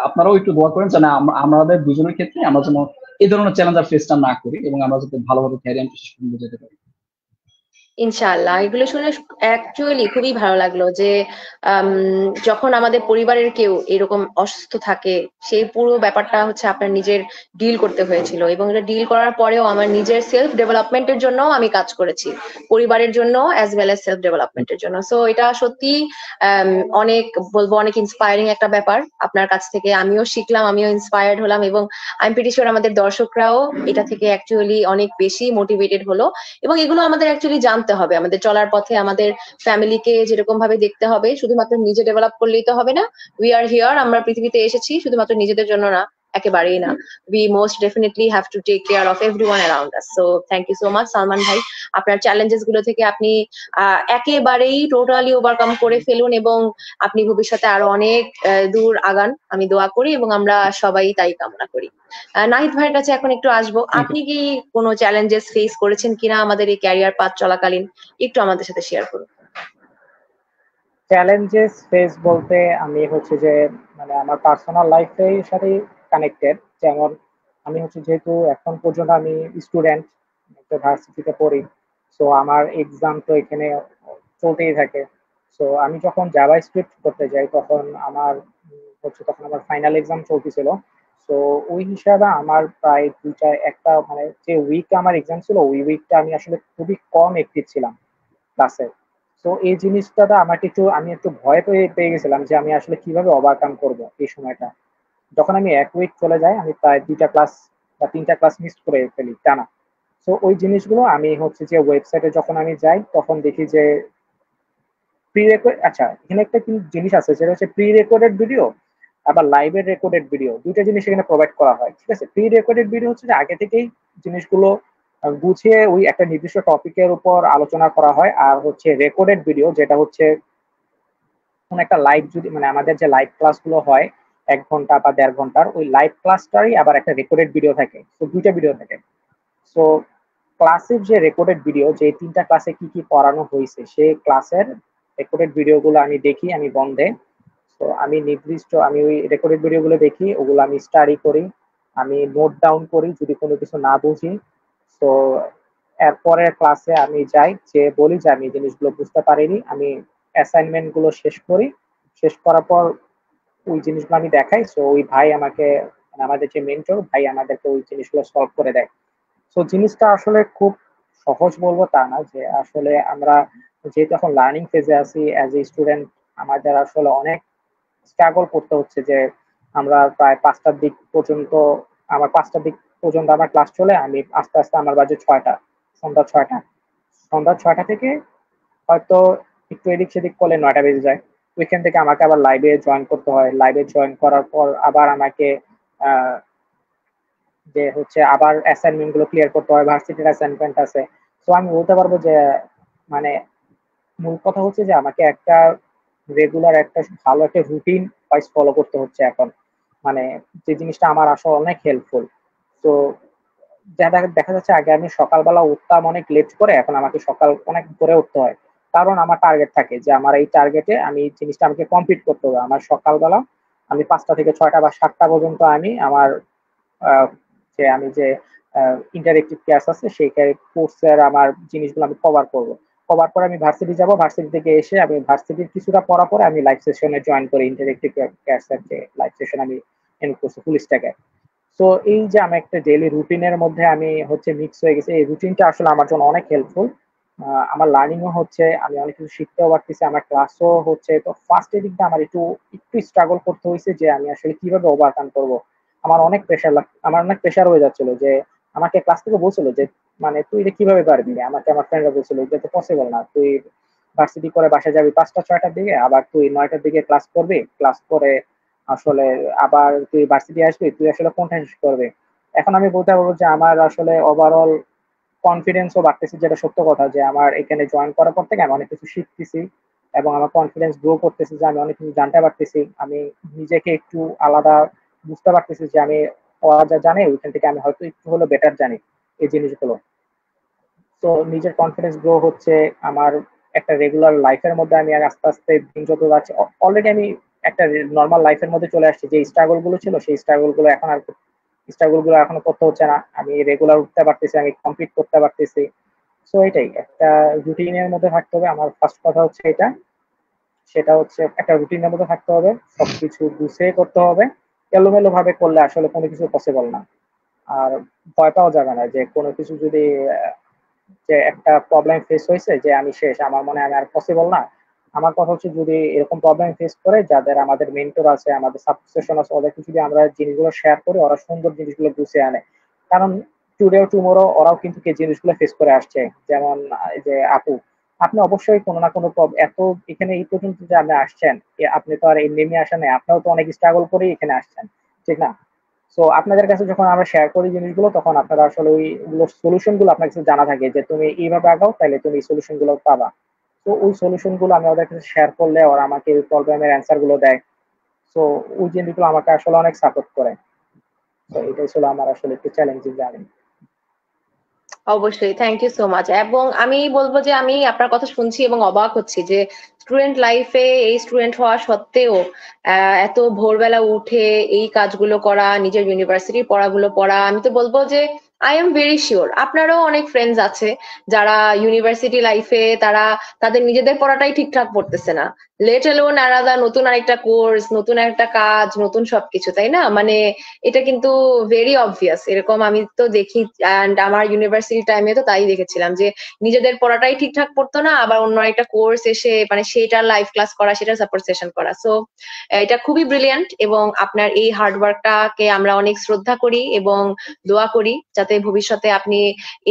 আপনারাও একটু দোয়া করেন যেন আমাদের দুজনের ক্ষেত্রে আমরা যেন এই ধরনের চ্যালেঞ্জ আর ফেসটা না করি, এবং আমরা যাতে ভালোভাবে ক্যারি অন শেষ পর্যন্ত যেতে পারি। ইনশাআল্লাহ। এগুলো শুনে অ্যাকচুয়ালি খুবই ভালো লাগলো যে যখন আমাদের পরিবারের কেউ এরকম অসুস্থ থাকে, সেই পুরো ব্যাপারটা হচ্ছে আপনার নিজের ডিল করতে হয়েছিল, এবং এটা ডিল করার পরেও আমার নিজের সেলফ ডেভেলপমেন্টের জন্য আমি কাজ করেছি, পরিবারের জন্য অ্যাজ ওয়েল অ্যাজ সেলফ ডেভেলপমেন্টের জন্য। সো এটা সত্যি অনেক বলবো অনেক ইন্সপায়ারিং একটা ব্যাপার আপনার কাছ থেকে। আমিও শিখলাম, আমিও ইন্সপায়ার্ড হলাম, এবং আই এম প্রিটি শিওর আমাদের দর্শকরাও এটা থেকে অ্যাকচুয়ালি অনেক বেশি মোটিভেটেড হলো। এবং এগুলো আমাদের অ্যাকচুয়ালি জানতে হবে, আমাদের চলার পথে আমাদের ফ্যামিলিকে যেরকম ভাবে দেখতে হবে, শুধুমাত্র নিজে ডেভেলপ করলেই তো হবে না। উই আর হিয়ার, আমরা পৃথিবীতে এসেছি শুধুমাত্র নিজেদের জন্য না, একেবারেই না। We most definitely have to take care of everyone around us. So thank you so much Salman ভাই, আপনার চ্যালেঞ্জেস গুলো থেকে আপনি একেবারেই টোটালি ওভারকাম করে ফেলুন, এবং আপনি ভবিষ্যতে আরো অনেক দূর আগান, আমি দোয়া করি এবং আমরা সবাই তাই কামনা করি। নাহিদ ভাইয়ের কাছে এখন একটু আসবো, আপনি কি কোনো চ্যালেঞ্জেস ফেস করেছেন কিনা আমাদের এই ক্যারিয়ার পাথ চলাকালীন, একটু আমাদের সাথে শেয়ার করুন। চ্যালেঞ্জেস ফেস বলতে আমি হচ্ছে যে মানে আমার পার্সোনাল লাইফের সাথে কানেক্টেড। যেমন আমি হচ্ছে যেহেতু এখন পর্যন্ত আমি স্টুডেন্ট, একটা ভার্সিটিতে পড়ি, সো আমার এক্সাম তো এখানে চলতেই থাকে। সো আমি যখন জাভা স্ক্রিপ্ট করতে যাই তখন আমার তখন আমার ফাইনাল এক্সাম চলতেছিল। তো ওই হিসাবে আমার প্রায় একটা মানে যে উইক আমার এক্সাম ছিল ওই উইকটা আমি আসলে খুবই কম অ্যাক্টিভ ছিলাম ক্লাসে। তো এই জিনিসটা আমাকে আমি একটু ভয় পেয়ে গেছিলাম যে আমি আসলে কিভাবে ওভারকাম করব এই সময়টা। যখন আমি এক উইক চলে যাই আমি প্রায় 2টা ক্লাস বা 3টা ক্লাস মিস করে ফেলি টানা। তো ওই জিনিসগুলো আমি হচ্ছে যে ওয়েবসাইটে যখন আমি যাই তখন দেখি যে প্রি রেকর্ড, আচ্ছা এখানে একটা কি জিনিস আছে সেটা হচ্ছে প্রি রেকর্ডেড ভিডিও আবার লাইভের রেকর্ডেড ভিডিও, দুইটা জিনিস এখানে প্রোভাইড করা হয়। ঠিক আছে, প্রি রেকর্ডেড ভিডিও হচ্ছে যে আগে থেকেই জিনিসগুলো গুছিয়ে ওই একটা নির্দিষ্ট টপিকের উপর আলোচনা করা হয়, আর হচ্ছে রেকর্ডেড ভিডিও যেটা হচ্ছে কোন একটা লাইভ যদি মানে আমাদের যে লাইভ ক্লাসগুলো হয় 1 ঘন্টা বা 1.5 ঘন্টার, ওই লাইভ ক্লাসটারই আবার একটা রেকর্ডেড ভিডিও থাকে। তো দুইটা ভিডিও থাকে। সো ক্লাসের যে রেকর্ডেড ভিডিও, যে 3টা ক্লাসে কি কি পড়ানো হয়েছে সেই ক্লাসের রেকর্ডেড ভিডিওগুলো আমি দেখি আমি বন্ধে। তো আমি ওই রেকর্ডেড ভিডিওগুলো দেখি, ওগুলো আমি স্টাডি করি, আমি নোট ডাউন করি যদি কোনো কিছু না বুঝি। তো এরপরের ক্লাসে আমি যাই, যে বলি যে আমি জিনিসগুলো বুঝতে পারিনি, আমি অ্যাসাইনমেন্ট গুলো শেষ করি। শেষ করার পর ওই জিনিসগুলো আমি দেখাই। সো ওই ভাই আমাকে মানে আমাদের যে মেন্টর ভাই আমাদেরকে ওই জিনিসগুলো সলভ করে দেয়। সো জিনিসটা আসলে খুব সহজ বলবো তা না, যে আসলে আমরা যেহেতু এখন লার্নিং ফেজে আছি অ্যাজ এ স্টুডেন্ট, আমাদের আসলে অনেক স্ট্রাগল করতে হচ্ছে। যে আমরা প্রায় 5টার দিক পর্যন্ত আমার ক্লাস চলে, আমি আস্তে আস্তে আমার বাজে 6টা, সন্ধ্যা 6টা থেকে হয়তো একটু এদিক সেদিক করলে 9টা বেজে যায়। ওইখান থেকে আমাকে আবার লাইভে জয়েন করতে হয়, লাইভে জয়েন করার পর আবার আমাকে যে হচ্ছে আবার অ্যাসাইনমেন্ট গুলো ক্লিয়ার করতে হয়, ভার্সিটির অ্যাসাইনমেন্ট আছে। তো আমি বলতে পারবো যে মানে মূল কথা হচ্ছে যে আমাকে একটা রেগুলার একটা ভালো একটা রুটিন ওয়াইজ ফলো করতে হচ্ছে এখন, মানে যে জিনিসটা আমার আসলে অনেক হেল্পফুল। তো দেখা যাচ্ছে আগে আমি সকালবেলা উঠতাম অনেক লেট করে, এখন আমাকে সকাল অনেক করে উঠতে হয়। কারণ আমার টার্গেট থাকে যে আমার এই টার্গেটে আমি জিনিসটা আমাকে কমপ্লিট করতে হবে। আমার সকালবেলা আমি 5টা থেকে 6টা বা 7টা পর্যন্ত আমি আমার আমি যে ইন্টারেক্টিভ ক্লাস আছে সেই কোর্সের আমার জিনিসগুলো আমি কভার করব। কভার করে আমি ভার্সিটি যাব, ভার্সিটি থেকে এসে আমি ভার্সিটির কিছুটা পড়া পরে আমি লাইভ সেশনে জয়েন করি, ইন্টারেক্টিভ ক্লাসের যে লাইভ সেশন আমি এন করছি ফুল স্ট্যাকে। তো এই যে আমি একটা ডেইলি রুটিনের মধ্যে আমি হচ্ছে মিক্স হয়ে গেছে, এই রুটিনটা আসলে আমার জন্য অনেক হেল্পফুল। আমার লার্নিংও হচ্ছে, আমি অনেক কিছু শিখতেও পারতেছি, আমার ক্লাসও হচ্ছে। তো ফার্স্ট এদিকটা আমার একটু একটু স্ট্রাগল করতে হয়েছে যে আমি আসলে কিভাবে ওভারকাম করব। আমার অনেক প্রেশার হয়ে যাচ্ছিল, যে আমাকে ক্লাস থেকে বলছিল যে মানে তুই এটা কিভাবে পারবি, আমাকে আমার ফ্রেন্ডরা বলছিল এটা তো পসিবল না, তুই ভার্সিটি করে বাসা যাবি 5টা 6টার দিকে, আবার তুই 9টার দিকে ক্লাস করবি, ক্লাস করে আসলে আবার তুই ভার্সিটি আসবি, তুই আসলে কোনটা শেষ করবে। এখন আমি বলতে পারবো যে আমার আসলে ওভারঅল কনফিডেন্সও বাড়তেছে, যেটা সত্য কথা, যে আমার এখানে জয়েন করার পর থেকে আমি অনেক কিছু শিখতেছি এবং আমার কনফিডেন্স গ্রো করতেছে, যে আমি অনেক কিছু জানতে পারতেছি। আমি নিজেকে একটু আলাদা বুঝতে পারতেছি যে আমি ওরা যা জানে ওইখান থেকে আমি হয়তো একটু হলেও বেটার জানি এই জিনিসগুলো। তো নিজের কনফিডেন্স গ্রো হচ্ছে আমার একটা রেগুলার লাইফের মধ্যে। আমি আর আস্তে আস্তে দিন যত যাচ্ছে অলরেডি আমি একটা নর্মাল লাইফের মধ্যে চলে আসছি। যে স্ট্রাগল গুলো ছিল সেই স্ট্রাগল গুলো এখনো করতে হচ্ছে না, আমি রেগুলার উঠতে পারতেছি, আমি কমপ্লিট করতে পারতেছি। সো এটাই একটা রুটিনের মধ্যে থাকতে হবে। আমার ফার্স্ট কথা হচ্ছে এটা, সেটা হচ্ছে একটা রুটিনের মধ্যে থাকতে হবে, সবকিছু গুছিয়ে করতে হবে। এলোমেলো ভাবে করলে আসলে কোনো কিছু পসিবল না। আর ভয় পাওয়া যাবে না যে কোনো কিছু যদি যে একটা প্রবলেম ফেস হয়েছে যে আমি শেষ, আমার মনে হয় আমি আর পসিবল না। আমার কথা হচ্ছে যদি এরকম প্রবলেম ফেস করে যাদের আমাদের মেন্টর আছে, আমাদের সাবস্টেশন আছে, ওদেরকে যদি আমরা জিনিসগুলো শেয়ার করি, ওরা সুন্দর জিনিসগুলো গুছিয়ে আনে। কারণ টুডে টুমোরো ওরাও কিন্তু এই জিনিসগুলো ফেস করে আসছে। যেমন এই যে আপু, আপনি অবশ্যই কোনো না কোনো এত এখানে এই পর্যন্ত যে আপনি আসছেন, আপনি তো আর এমনি আসেন নাই, আপনিও তো অনেক স্ট্রাগল করেই এখানে আসছেন, ঠিক না? সো আপনাদের কাছে যখন আমরা শেয়ার করি জিনিসগুলো, তখন আপনারা আসলে ওইগুলো সলিউশন গুলো আপনার কাছে জানা থাকে যে তুমি এইভাবে আগাও, তাহলে তুমি এই সলিউশন গুলো পাবা। তো ওই সলিউশন গুলো আমি ওদের কাছে শেয়ার করলে ওরা আমাকে ওই প্রবলেমের অ্যান্সার গুলো দেয়। সো ওই জিনিসগুলো আমাকে আসলে অনেক সাপোর্ট করে। তো এটাই ছিল আমার আসলে একটু চ্যালেঞ্জিং জার্নি। অবশ্যই, থ্যাংক ইউ সো মাচ। এবং আমি বলবো যে আমি আপনার কথা শুনছি এবং অবাক হচ্ছি যে স্টুডেন্ট লাইফে এই স্টুডেন্ট হওয়া সত্ত্বেও এত ভোরবেলা উঠে এই কাজগুলো করা, নিজের ইউনিভার্সিটির পড়াগুলো পড়া, আমি তো বলবো যে আই এম ভেরি শিওর আপনারও অনেক ফ্রেন্ডস আছে যারা ইউনিভার্সিটি লাইফে তারা তাদের নিজেদের পড়াটাই ঠিকঠাক পড়তেছে না, লেট এলোন আলাদা নতুন আরেকটা কোর্স, নতুন একটা কাজ, নতুন সবকিছু, তাই না? মানে এটা কিন্তু ভেরি অবভিয়াস, এরকম আমি তো দেখি। অ্যান্ড আমার ইউনিভার্সিটি টাইমে তো তাই দেখেছিলাম যে নিজেদের পড়াটাই ঠিকঠাক পড়তো না, আবার অন্য একটা কোর্স এসে মানে সেটার লাইভ ক্লাস করা, সেটার সাপোর্ট সেশন করা। সো এটা খুবই ব্রিলিয়ান্ট এবং আপনার এই হার্ডওয়ার্কটাকে আমরা অনেক শ্রদ্ধা করি এবং দোয়া করি যাতে ভবিষ্যতে আপনি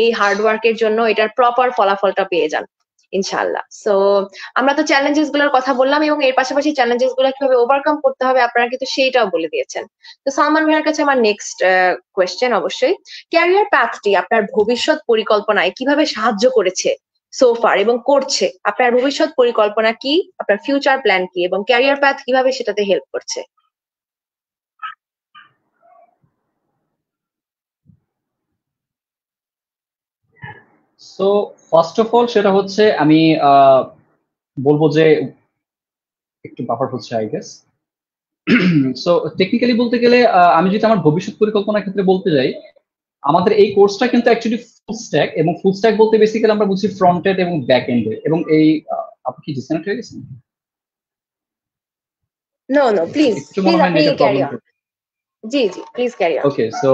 এই হার্ডওয়ার্কের জন্য এটার প্রপার ফলাফলটা পেয়ে যান ইনশাআল্লাহ। সো আমরা তো চ্যালেঞ্জেস গুলোর কথা বললাম এবং এর পাশাপাশি চ্যালেঞ্জেস গুলো কিভাবে ওভারকাম করতে হবে আপনারা কিন্তু সেইটাও বলে দিয়েছেন। তো সালমান ভাইয়ের কাছে আমার নেক্সট কোয়েশ্চেন, অবশ্যই ক্যারিয়ার প্যাথটি আপনার ভবিষ্যৎ পরিকল্পনায় কিভাবে সাহায্য করেছে সোফার এবং করছে? আপনার ভবিষ্যৎ পরিকল্পনা কি, আপনার ফিউচার প্ল্যান কি, এবং ক্যারিয়ার প্যাথ কিভাবে সেটাতে হেল্প করছে? সো ফার্স্ট অফ অল সেটা হচ্ছে আমি বলবো যে একটু বাফার হচ্ছে আই গেস। সো টেকনিক্যালি বলতে গেলে আমি যদি আমার ভবিষ্যৎ পরিকল্পনার ক্ষেত্রে বলতে যাই, আমাদের এই কোর্সটা কিন্তু অ্যাকচুয়ালি ফুল স্ট্যাক, এবং ফুল স্ট্যাক বলতে বেসিক্যালি আমরা বুঝি ফ্রন্ট এন্ড এবং ব্যাক এন্ডে। এবং এই আপনি কি ডিসকানেক্ট হয়ে গেছেন? নো নো, প্লিজ একটু মনে প্লিজ হয় আপনি নেটের carry problem. On. G G, please carry on. Okay, so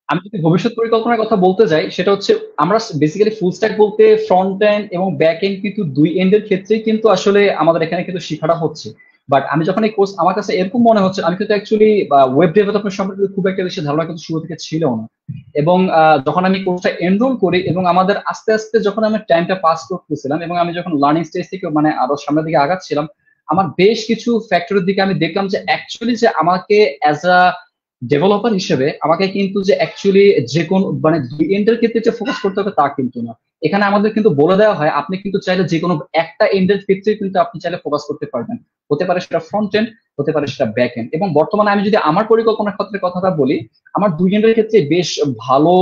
আমি যদি ভবিষ্যৎ পরিকল্পনার কথা বলতে যাই, সেটা হচ্ছে আমরা বেসিক্যালি ফুল স্ট্যাক বলতে ফ্রন্ট এন্ড এবং ব্যাক এন্ড কিন্তু দুই এন্ডের ক্ষেত্রেই কিন্তু আসলে আমাদের এখানে কিন্তু শেখাটা হচ্ছে। বাট আমি যখন এই কোর্স, আমার কাছে এরকম মনে হচ্ছে আমি কিন্তু অ্যাকচুয়ালি ওয়েব ডেভেলপমেন্ট সম্পর্কে খুব একটা বেশি ধারণা কিন্তু শুরু থেকে ছিল না। এবং যখন আমি কোর্সটা এনরোল করি এবং আমাদের আস্তে আস্তে যখন আমি টাইমটা পাস করতেছিলাম এবং আমি যখন লার্নিং স্টেজ থেকে মানে আরো সামনের দিকে আগাচ্ছিলাম, আমার বেশ কিছু ফ্যাক্টরের দিকে আমি দেখলাম যে অ্যাকচুয়ালি যে আমাকে অ্যাজ আ ডেভেলপার হিসেবে আমাকে কিন্তু যে অ্যাকচুয়ালি যে কোন মানে দুই এন্ডের ক্ষেত্রে যে ফোকাস করতে হবে তা কিন্তু না। এখানে আমাদের কিন্তু বলে দেওয়া হয় আপনি কিন্তু চাইলে যে কোনো একটা এন্ডের ক্ষেত্রে কিন্তু আপনি চাইলে ফোকাস করতে পারবেন। হতে পারে সেটা ফ্রন্ট এন্ড, হতে পারে সেটা ব্যাক এন্ড। এবং বর্তমানে আমি যদি আমার পরিকল্পনার ক্ষেত্রে কথাটা বলি, আমার দুই এন্ডের ক্ষেত্রে বেশ ভালো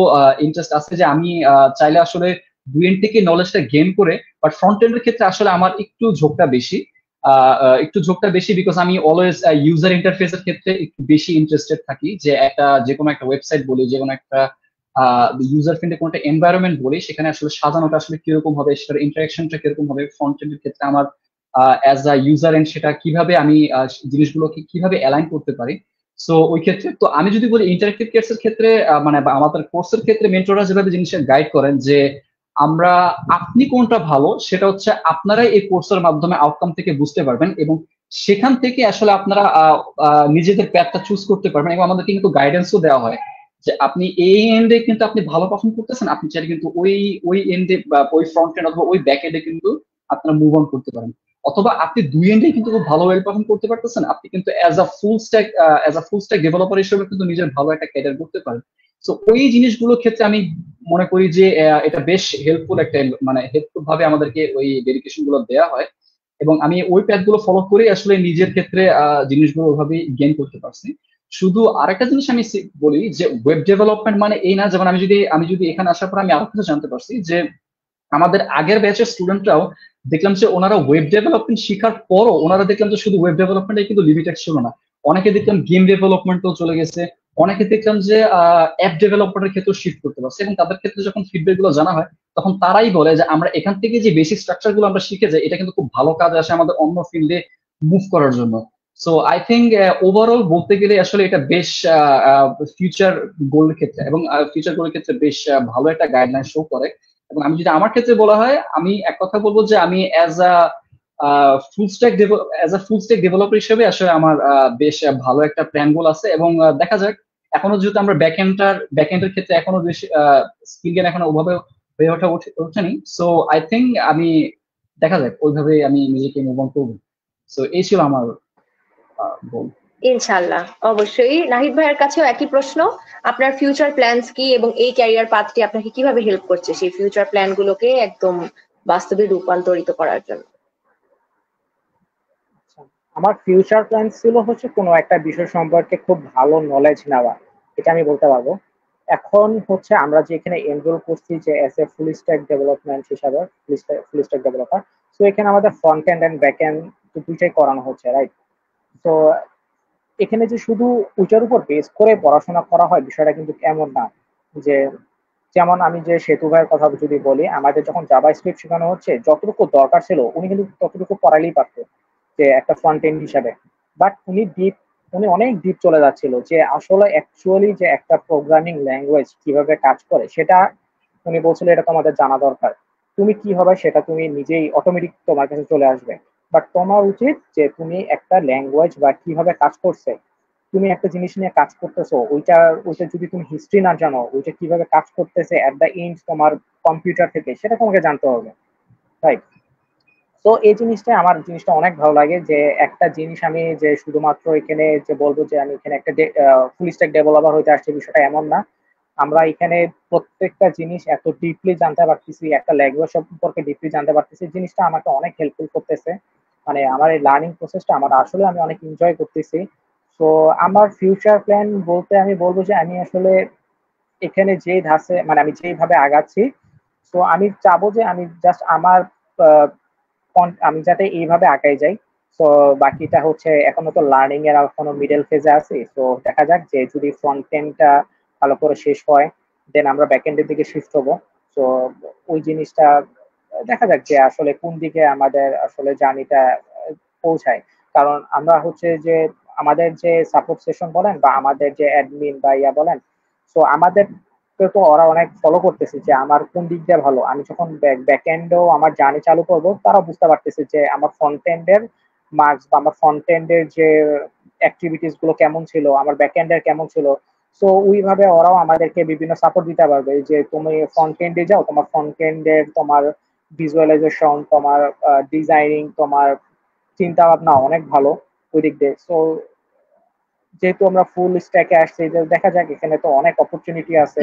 ইন্টারেস্ট আছে যে আমি চাইলে আসলে দুই এন্ড থেকে নলেজটা গেইন করে, বাট ফ্রন্ট এন্ডের ক্ষেত্রে আসলে আমার একটু ঝোঁকটা বেশি। বিকজ আমি অলওয়েজ ইউজার ইন্টারফেসের ক্ষেত্রে একটু বেশি ইন্টারেস্টেড থাকি, যে যে কোনো একটা ওয়েবসাইট বলি, যে কোনো একটা ইউজার ফ্রেন্ডলি কোনো একটা এনভায়রনমেন্ট বলি, সেখানে আসলে সাজানোটা আসলে কিরকম হবে, সেটার ইন্টারাকশনটা কিরকম হবে, ফ্রন্ট এন্ডের ক্ষেত্রে আমার অ্যাজ আ ইউজার এন্ড সেটা কিভাবে আমি জিনিসগুলোকে কিভাবে অ্যালাইন করতে পারি। সো ওই ক্ষেত্রে তো আমি যদি বলি ইন্টারেক্টিভ কেয়ার্স এর ক্ষেত্রে মানে আমাদের কোর্সের ক্ষেত্রে মেন্টররা যেভাবে জিনিসটা গাইড করেন যে আমরা আপনি কোনটা ভালো সেটা হচ্ছে আপনারাই এই কোর্সের মাধ্যমে আউটকাম থেকে বুঝতে পারবেন, এবং সেখান থেকে আসলে আপনারা নিজেদের প্যাথটা চুজ করতে পারবেন। এবং আমাদেরকে কিন্তু গাইডেন্সও দেওয়া হয় যে আপনি এই এন্ডে কিন্তু আপনি ভালো পারফর্ম করতেছেন, আপনি চাইলে কিন্তু ওই ওই এন্ডে বা ওই ফ্রন্ট এন্ড অথবা ওই ব্যাক এন্ডে কিন্তু আপনারা মুভ অন করতে পারেন। অথবা আপনি দুই এন্ডে কিন্তু খুব ভালো ওয়েল পারফর্ম করতে পারতেছেন, আপনি কিন্তু as a full stack developer হিসেবে কিন্তু নিজের ভালো একটা ক্যারিয়ার করতে পারেন। তো ওই জিনিসগুলোর ক্ষেত্রে আমি মনে করি যে এটা বেশ হেল্পফুল একটা, মানে হেল্পফুল ভাবে আমাদেরকে ওই ডেডিকেশন গুলো দেওয়া হয়, এবং আমি ওই প্যাথ গুলো ফলো করে আসলে নিজের ক্ষেত্রে জিনিসগুলো ওইভাবে গেইন করতে পারছি। শুধু আরেকটা জিনিস আমি বলি যে ওয়েব ডেভেলপমেন্ট মানে এই না, যেমন আমি যদি এখানে আসার পর আমি আরো কিছু জানতে পারছি যে আমাদের আগের ব্যাচের স্টুডেন্টরাও দেখলাম যে ওনারা ওয়েব ডেভেলপমেন্ট শেখার পরও ওনারা দেখলাম যে শুধু ওয়েব ডেভেলপমেন্টে কিন্তু লিমিটেড ছিল না, অনেকে দেখলাম গেম ডেভেলপমেন্টও চলে গেছে, অনেকে দেখলাম যে অ্যাপ ডেভেলপমেন্টের ক্ষেত্রে শিফট করতে পারছে, এবং তাদের ক্ষেত্রে যখন ফিডব্যাক গুলো জানা হয় তখন তারাই বলে যে আমরা এখান থেকে যে বেসিক স্ট্রাকচার গুলো আমরা শিখে যাই এটা কিন্তু খুব ভালো কাজে আসে আমাদের অন্য ফিল্ডে মুভ করার জন্য। সো আই থিঙ্ক ওভারঅল বলতে গেলে আসলে এটা বেশ ফিউচার গোলের ক্ষেত্রে এবং ফিউচার গোলের ক্ষেত্রে বেশ ভালো একটা গাইডলাইন শো করে। এবং আমি যদি আমার ক্ষেত্রে বলা হয়, আমি এক কথা বলবো যে আমি as a full stack developer হিসেবে আসলে আমার বেশ ভালো একটা প্ল্যান গোল আছে। এবং দেখা যাক, এখনো যেহেতু আমরা ব্যাকএন্ডের ক্ষেত্রে এখনো বেশ স্কিল গেন এখনো ওভাবে হয়ে ওঠেনি। সো আই থিঙ্ক আমি দেখা যাক ওইভাবে আমি নিজেকে মুভ অন করবো। সো এই ছিল আমার গোল। ইনশাল্লাহ, অবশ্যই। নাহিদ ভাইয়ের কাছেও একই প্রশ্ন, আপনার ফিউচার প্ল্যানস কি এবং এই ক্যারিয়ার পাথটি আপনাকে কিভাবে হেল্প করছে সেই ফিউচার প্ল্যান গুলোকে একদম বাস্তবে রূপান্তরিত করার জন্য? আমার ফিউচার প্ল্যান ছিল হচ্ছে কোনো একটা বিষয় সম্পর্কে খুব ভালো নলেজ নেওয়া, এটা আমি বলতে পারবো। এখন হচ্ছে আমরা যে এখানে এনরোল করছি যে as a full stack development হিসাবে, ফুল স্ট্যাক ডেভেলপার। তো এখানে আমাদের front end and back end দুইটাই করানো হচ্ছে, রাইট? তো এখানে যে শুধু ওইটার উপর বেস করে পড়াশোনা করা হয় বিষয়টা কিন্তু এমন না। যে যেমন আমি যে সেতু ভাইয়ের কথা যদি বলি, আমাদের যখন জাভা স্ক্রিপ্ট শেখানো হচ্ছে যতটুকু দরকার ছিল উনি কিন্তু ততটুকু পড়াইলেই পারতো যে একটা ফ্রন্ট এন্ড হিসাবে। বাট উনি অনেক ডিপ চলে যাচ্ছিল যে আসলে অ্যাকচুয়ালি যে একটা প্রোগ্রামিং ল্যাঙ্গুয়েজ কিভাবে কাজ করে সেটা উনি বলছিল এটা তোমাদের জানা দরকার। তুমি কি হবে সেটা তুমি নিজেই অটোমেটিক তোমার কাছে চলে আসবে। বাট তোমার উচিত যে তুমি একটা ল্যাঙ্গুয়েজ বা কিভাবে কাজ করছে, তুমি একটা জিনিস নিয়ে কাজ করতেছো, ওইটা যদি তুমি হিস্ট্রি না জানো, ওইটা কিভাবে কাজ করতেছে এট দ্য এন্ড তোমার কম্পিউটার থেকে, সেটা তোমাকে জানতে হবে, রাইট? তো এই জিনিসটা অনেক ভালো লাগে যে একটা জিনিস আমি যে শুধুমাত্র এখানে যে বলবো যে আমি এখানে একটা ফুল স্ট্যাক ডেভেলপার হইতে আসছে বিষয়টা এমন না। আমরা এখানে প্রত্যেকটা জিনিস এত ডিপলি জানতে পারতেছি, একটা ল্যাঙ্গুয়েজ সম্পর্কে ডিপলি জানতে পারতেছি, জিনিসটা আমাকে অনেক হেল্পফুল করতেছে। মানে আমার এই লার্নিং প্রসেসটা আসলে আমি অনেক এনজয় করতেছি। তো আমার ফিউচার প্ল্যান বলতে আমি বলবো যে আমি আসলে এখানে যেই ধাঁচে মানে আমি যেইভাবে আগাচ্ছি, তো আমি চাবো যে আমি জাস্ট আমার আমি যাতে এইভাবে আগাই যাই। তো বাকিটা হচ্ছে এখনো তো লার্নিং এর এখনো মিডল ফেজে আছি, তো দেখা যাক যে যদি ফ্রন্ট এন্ডটা ভালো করে শেষ হয় দেন আমরা ব্যাক এন্ডের দিকে শিফট হবো। তো ওই জিনিসটা দেখা যাক যে আসলে কোন দিকে আমাদের আসলে জার্নিটা পৌঁছায়। কারণ আমরা হচ্ছে যে আমাদের যে সাপোর্ট সেশন বলেন বা আমাদের যে অ্যাডমিন বা ইয়া বলেন, তো আমাদের তো ওরা অনেক ফলো করতেছে যে আমার কোন দিক দিয়ে ভালো। আমি যখন ব্যাক এন্ডেও আমার জার্নি চালু করব তারা বুঝতে পারতেছে যে আমার ফ্রন্ট এন্ডের মার্কস বা আমার ফ্রন্ট এন্ডের যে অ্যাক্টিভিটিস গুলো কেমন ছিল, আমার ব্যাক এন্ডের কেমন ছিল। সো ওইভাবে ওরাও আমাদেরকে বিভিন্ন সাপোর্ট দিতে পারবে যে তুমি ফ্রন্ট এন্ডে যাও, তোমার ফ্রন্ট এন্ডের তোমার ভিজুয়ালাইজেশন, তোমার ডিজাইনিং, তোমার চিন্তা ভাবনা অনেক ভালো ওই দিক দিয়ে। সো যেহেতু আমরা ফুল স্ট্যাকে আসছি, যে দেখা যাক এখানে তো অনেক অপরচুনিটি আছে,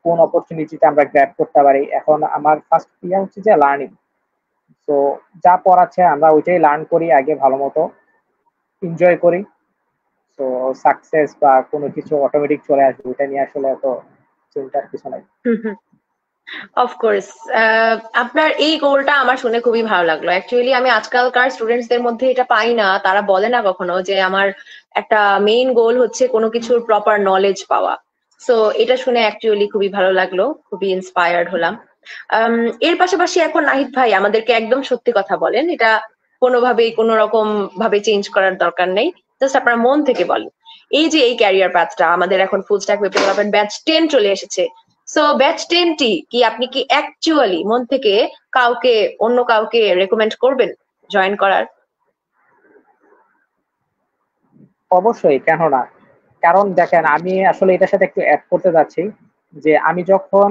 কোন অপরচুনিটিতে আমরা গ্র্যাব করতে পারি। এখন আমার ফার্স্ট ইয়ার হচ্ছে যে লার্নিং। তো যা পড়াচ্ছে আমরা ওইটাই লার্ন করি আগে, ভালো মতো এনজয় করি। তো সাকসেস বা কোনো কিছু অটোমেটিক চলে আসবে ওইটা নিয়ে আসলে এত চিন্তার কিছু নাই। অফকোর্স, আপনার এই গোলটা আমার শুনে খুবই ভালো লাগলো। অ্যাকচুয়ালি আমি আজকালকার স্টুডেন্টসদের মধ্যে এটা পাই না, তারা বলে না কখনো যে আমার একটা মেইন গোল হচ্ছে কোনো কিছুর প্রপার নলেজ পাওয়া। সো এটা শুনে অ্যাকচুয়ালি খুবই ভালো লাগলো, খুবই ইন্সপায়ার্ড হলাম। এর পাশাপাশি এখন নাহিদ ভাই আমাদেরকে একদম সত্যি কথা বলেন, এটা কোনোভাবেই কোনো রকম ভাবে চেঞ্জ করার দরকার নেই, জাস্ট আপনার মন থেকে বলেন। এই যে এই ক্যারিয়ার পাথটা আমাদের এখন ফুল স্ট্যাক ওয়েব ডেভেলপমেন্ট ব্যাচ 10 চলে এসেছে, সো ব্যাচ 10টি কি আপনি কি অ্যাকচুয়ালি মন থেকে অন্য কাউকে রেকমেন্ড করবেন জয়েন করার? অবশ্যই, কেন না? কারণ দেখেন আমি আসলে এটার সাথে একটু অ্যাড করতে যাচ্ছি যে আমি যখন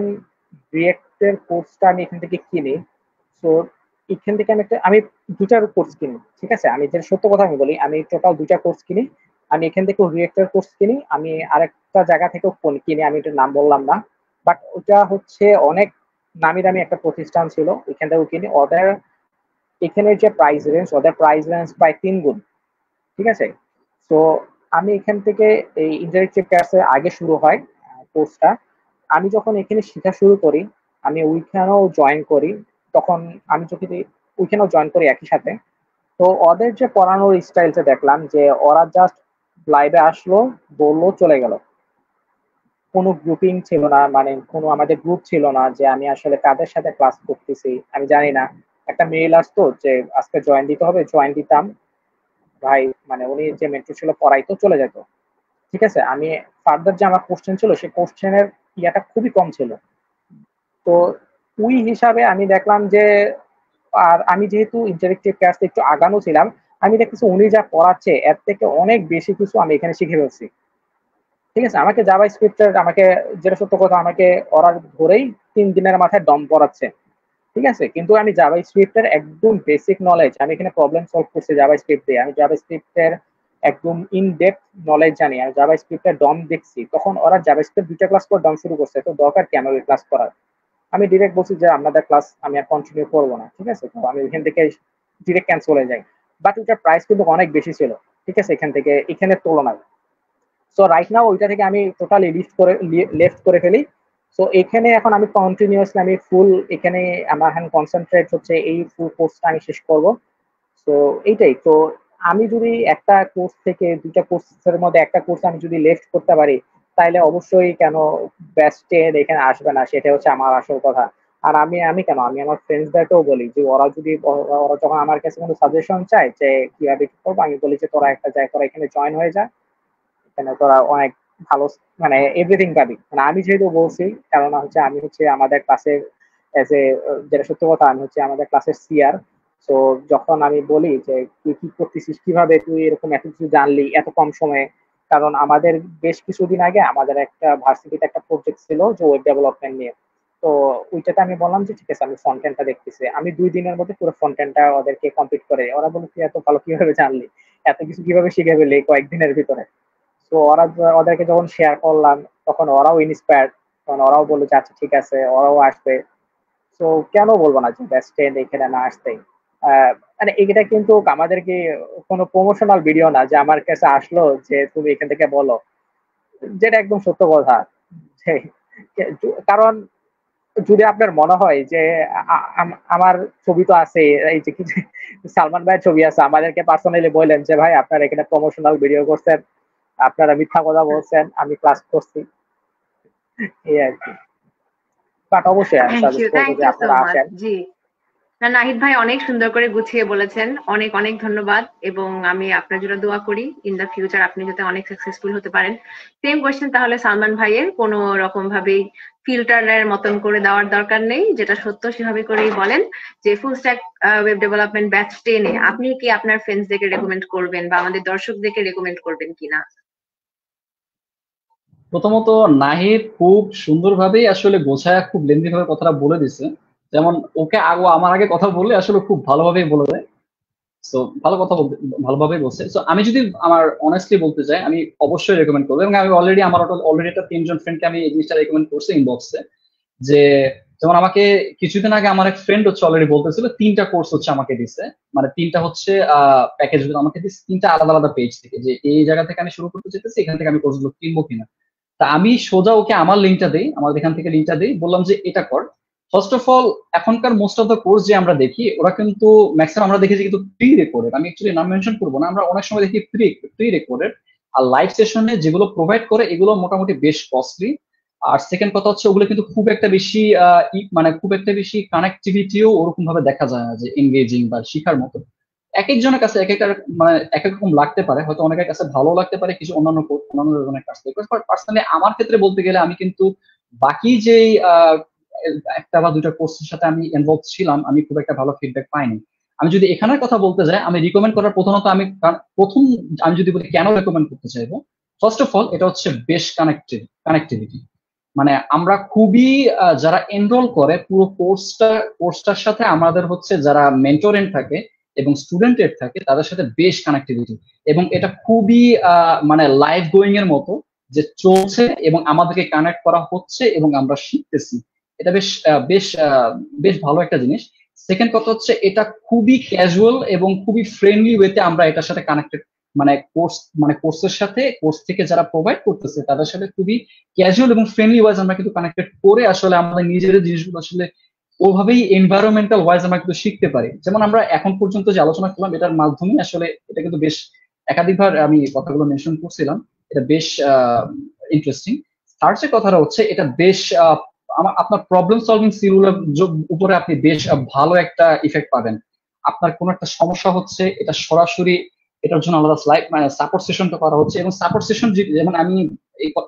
রিয়েক্টের কোর্সটা আমি এখান থেকে কিনি, তো এখান থেকে আমি দুটার কোর্স কিনি, ঠিক আছে? আমি যে সত্য কথা আমি বলি, আমি টোটাল দুটা কোর্স কিনি। আমি এখান থেকে রিয়েক্টের কোর্স কিনি, আমি আরেকটা জায়গা থেকেও কিনি, আমি এটার নাম বললাম না। বাট ওটা হচ্ছে অনেক নামি দামি একটা প্রতিষ্ঠান ছিল, এখান থেকেও কিনি। এখানের যে ওদের প্রাইস রেঞ্জ প্রায় 3 গুণ, ঠিক আছে? তো আমি এখান থেকে এই ইন্টারেক্টিভ ক্লাসের আগে শুরু হয় কোর্সটা। আমি যখন এখানে শেখা শুরু করি, আমি ওইখানেও জয়েন করি, তখন আমি যদি ওইখানেও জয়েন করি একই সাথে। তো ওদের যে পড়ানোর স্টাইলটা দেখলাম যে ওরা জাস্ট লাইভে আসলো, বললো, চলে গেল। কোনো গ্রুপিং ছিল না, মানে কোনো আমাদের গ্রুপ ছিল না যে আমি আসলে কাদের সাথে ক্লাস করতেছি আমি জানি না। একটা মেইল আসতো যে আজকে জয়েন দিতে হবে, জয়েন দিতাম, ভাই মানে উনি যে মেন্টর ছিল পড়াইতো, চলে যেত। ঠিক আছে, আমি ফার্দার যে আমার কোশ্চেন ছিল সেই কোশ্চেনের ইয়াটা খুবই কম ছিল। তো ওই হিসাবে আমি দেখলাম যে, আর আমি যেহেতু ইন্টারেক্টিভ ক্লাসে একটু আগানো ছিলাম, আমি দেখতেছি উনি যা পড়াচ্ছে এর থেকে অনেক বেশি কিছু আমি এখানে শিখে ফেলছি। ঠিক আছে, আমাকে জাভা স্ক্রিপ্টের, আমাকে যেটা সত্য কথা, আমাকে ওরা ধরেই 3 দিনের মাথায় ডম পড়াচ্ছে। ঠিক আছে, কিন্তু আমি জাভা স্ক্রিপ্টের একদম বেসিক নলেজ, আমি এখানে প্রবলেম সলভ করছি জাভা স্ক্রিপ্ট দিয়ে, আমি জাভা স্ক্রিপ্টের একদম ইন ডেপথ নলেজ জানি, আমি জাভা স্ক্রিপ্টের ডম দেখছি। তখন ওরা জাভা স্ক্রিপ্ট 2টা ক্লাস পর ডম শুরু করছে, তো দরকার কি আমার ওই ক্লাস করার? আমি ডিরেক্ট বলছি যে আপনাদের ক্লাস আমি আর কন্টিনিউ করবো না। ঠিক আছে, তো আমি এখান থেকে ডিরেক্ট ক্যান্সেল হয়ে যাই। বাট ওইটার প্রাইস কিন্তু অনেক বেশি ছিল, ঠিক আছে, এখান থেকে এখানের তুলনায়। সো রাইট নাও ওইটা থেকে আমি টোটালি লেফট করে ফেলি। সো এখানে এখন আমি কন্টিনিউয়াসলি আমি ফুল এখানে আমার এখন কনসেন্ট্রেট হচ্ছে এই ফুল কোর্সটা আমি শেষ করব। তো এইটাই তো, আমি যদি একটা কোর্স থেকে 2টা কোর্সের মধ্যে একটা কোর্স আমি যদি লেফট করতে পারি, তাহলে অবশ্যই কেন বেস্টের এখানে আসবে না, সেটা হচ্ছে আমার আসল কথা। আর আমি আমি কেন আমি আমার ফ্রেন্ডসদেরকেও বলি যে ওরা যদি ওরা যখন আমার কাছে কোনো সাজেশন চায় যে কিভাবে কি করবো, আমি বলি যে তোরা একটা জায়গায়, তোরা এখানে জয়েন হয়ে যা, এখানে তোরা অনেক ভালো মানে এভরিথিং পাবি। মানে আমি যেহেতু বলছি, কারণ হচ্ছে আমি হচ্ছে আমাদের ক্লাসের এজ এ, যেটা সত্য কথা, আমি হচ্ছে আমাদের ক্লাসের সিআর। তো যখন আমি বলি যে তুই কি করতেছিস, কিভাবে তুই এরকম এত কিছু জানলি এত কম সময়ে, কারণ আমাদের বেশ কিছুদিন আগে আমাদের একটা ভার্সিটিতে একটা প্রজেক্ট ছিল যে ওয়েব ডেভেলপমেন্ট নিয়ে। তো ওইটাতে আমি বললাম যে ঠিক আছে আমি ফ্রন্ট এন্ডটা দেখতেছি, আমি 2 দিনের মধ্যে পুরো ফ্রন্ট এন্ডটা ওদেরকে কমপ্লিট করে, ওরা বলে তুই এত ভালো কিভাবে জানলি, এত কিছু কিভাবে শিখে ফেললি কয়েকদিনের ভিতরে। তো ওদেরকে যখন শেয়ার করলাম, তখন ওরাও ইন্সপায়ার্ড, তখন ওরাও বললো যে আচ্ছা ঠিক আছে ওরাও আসবে। তো কেন বলবো না যে বেস্ট ফ্রেন্ড এখানে না আসতে। মানে এটা কিন্তু আমাদের কি কোনো প্রমোশনাল ভিডিও না যে আমার কাছে আসলো যে তুমি এখান থেকে বলো, যেটা একদম সত্য কথা। যে- কারণ যদি আপনার মনে হয় যে আমার ছবি তো আছে, এই যে কিছু সালমান ভাইয়ের ছবি আছে, আমাদেরকে পার্সোনালি বললেন যে ভাই আপনার এখানে প্রমোশনাল ভিডিও করছেন, আপনারা মিথ্যা কথা বলছেন, আমি ক্লাস করছি, এই আর কি। বাট অবশ্যই আমি সাজেস্ট করবো থ্যাংক যে ইউ সো আপনারা মাচ। আসেন। জি, না নাহিদ ভাই অনেক সুন্দর করে গুছিয়ে বলেছেন, অনেক অনেক ধন্যবাদ। এবং আমি আপনার জন্য দোয়া করি ইন দা ফিউচার আপনি যাতে অনেক সাকসেসফুল হতে পারেন। সেম কোয়েশ্চেন তাহলে সালমান ভাইয়ের, কোনো রকম ভাবেই ফিল্টারের মতন করে দেওয়ার দরকার নেই, যেটা সত্য সেভাবে করেই বলেন যে full stack web development batch 10-এ আপনি কি আপনার ফ্রেন্ডসদেরকে রেকমেন্ড করবেন বা আমাদের দর্শকদেরকে রেকমেন্ড করবেন কিনা? প্রথমত নাহিদ খুব সুন্দরভাবেই আসলে গোছায় খুব লেন্দি ভাবে কথাটা বলে দিছে। যেমন ওকে আমার আগে কথা বললে আসলে খুব ভালোভাবেই বলে দেয়। তো ভালো কথা বলতে, ভালোভাবেই বলছে। তো আমি যদি আমার অনেস্টলি বলতে চাই, আমি অবশ্যই রেকমেন্ড করবো, এবং আমি অলরেডি একটা 3জন ফ্রেন্ডকে আমি এই জিনিসটা রেকমেন্ড করছি ইনবক্সে। যে যেমন আমাকে কিছুদিন আগে আমার এক ফ্রেন্ড হচ্ছে অলরেডি বলতেছিল 3টা কোর্স হচ্ছে আমাকে দিছে, মানে 3টা হচ্ছে প্যাকেজ আমাকে দিচ্ছে, 3টা আলাদা আলাদা পেজ থেকে, যে এই জায়গা থেকে আমি শুরু করতে চাইতেছি, এখান থেকে আমি কোর্সগুলো কিনবো কিনা। তা আমি সোজা ওকে আমার লিঙ্কটা দিই, আমাদের এখান থেকে লিঙ্কটা দিই, বললাম যে এটা কর। ফার্স্ট অফ অল এখনকার মোস্ট অফ দ্য কোর্স যে আমরা দেখি ওরা কিন্তু ম্যাক্সিমাম আমরা দেখি যে কিন্তু প্রি রেকর্ডেড, আমি অ্যাকচুয়ালি নাম মেনশন করবো না, আমরা অনেক সময় দেখি প্রি রেকর্ডেড। আর লাইভ সেশনে যেগুলো প্রোভাইড করে এগুলো মোটামুটি বেশ কস্টলি। আর সেকেন্ড কথা হচ্ছে ওগুলো কিন্তু খুব একটা বেশি মানে খুব একটা বেশি কানেক্টিভিটিও ওরকম ভাবে দেখা যায় না যে এনগেজিং বা শিখার মতো। এক একজনের কাছে এক একটা মানে এক এক রকম লাগতে পারে, হয়তো অনেকের কাছে ভালো লাগতে পারে, কিছু অন্যান্য জনের কাছ থেকে। পার্সোনালি আমার ক্ষেত্রে বলতে গেলে আমি কিন্তু বাকি যেই 1টা বা 2টা কোর্সের সাথে আমি ইনভলভ ছিলাম, আমি খুব একটা ভালো ফিডব্যাক পাইনি। আমি যদি এখানের কথা বলতে যাই, আমি রিকমেন্ড করার প্রথমত প্রথম আমি যদি বলি কেন রেকমেন্ড করতে চাইবো, ফার্স্ট অফ অল এটা হচ্ছে বেশ কানেক্টিভিটি। মানে আমরা খুবই যারা এনরোল করে পুরো কোর্সটার সাথে আমাদের হচ্ছে যারা মেন্টরেন্ট থাকে এবং স্টুডেন্টের থাকে তাদের সাথে বেশ কানেক্টিভিটি, এবং এটা খুবই মানে লাইভ গোয়িং এর মতো যে চলছে এবং আমাদেরকে কানেক্ট করা হচ্ছে এবং আমরা শিখতেছি। এটা বেশ ভালো একটা জিনিস। সেকেন্ড কথা হচ্ছে এটা খুবই ক্যাজুয়াল এবং খুবই ফ্রেন্ডলি ওয়েতে আমরা এটার সাথে কানেক্টেড, মানে কোর্সের সাথে, কোর্স থেকে যারা প্রোভাইড করতেছে তাদের সাথে খুবই ক্যাজুয়াল এবং ফ্রেন্ডলি ওয়াইজ আমরা কিন্তু কানেক্টেড করে আসলে আমাদের নিজেদের জিনিসগুলো আসলে ওভাবেই এনভায়রনমেন্টাল ওয়াইজ আমরা কিন্তু শিখতে পারি। যেমন আমরা এখন পর্যন্ত যে আলোচনা করলাম এটার মাধ্যমে আসলে এটা কিন্তু বেশ একাধিকবার আমি কথাগুলো মেনশন করছিলাম, এটা বেশ ইন্টারেস্টিং। তার যে কথাটা হচ্ছে এটা বেশ আপনার প্রবলেম সলভিং স্কিলগুলোর উপরে আপনি বেশ ভালো একটা ইফেক্ট পাবেন। আপনার কোনো একটা সমস্যা হচ্ছে, এটা সরাসরি এটার জন্য আলাদা স্লাইড মানে সাপোর্ট সেশনটা করা হচ্ছে, এবং সাপোর্ট সেশন যেমন আমি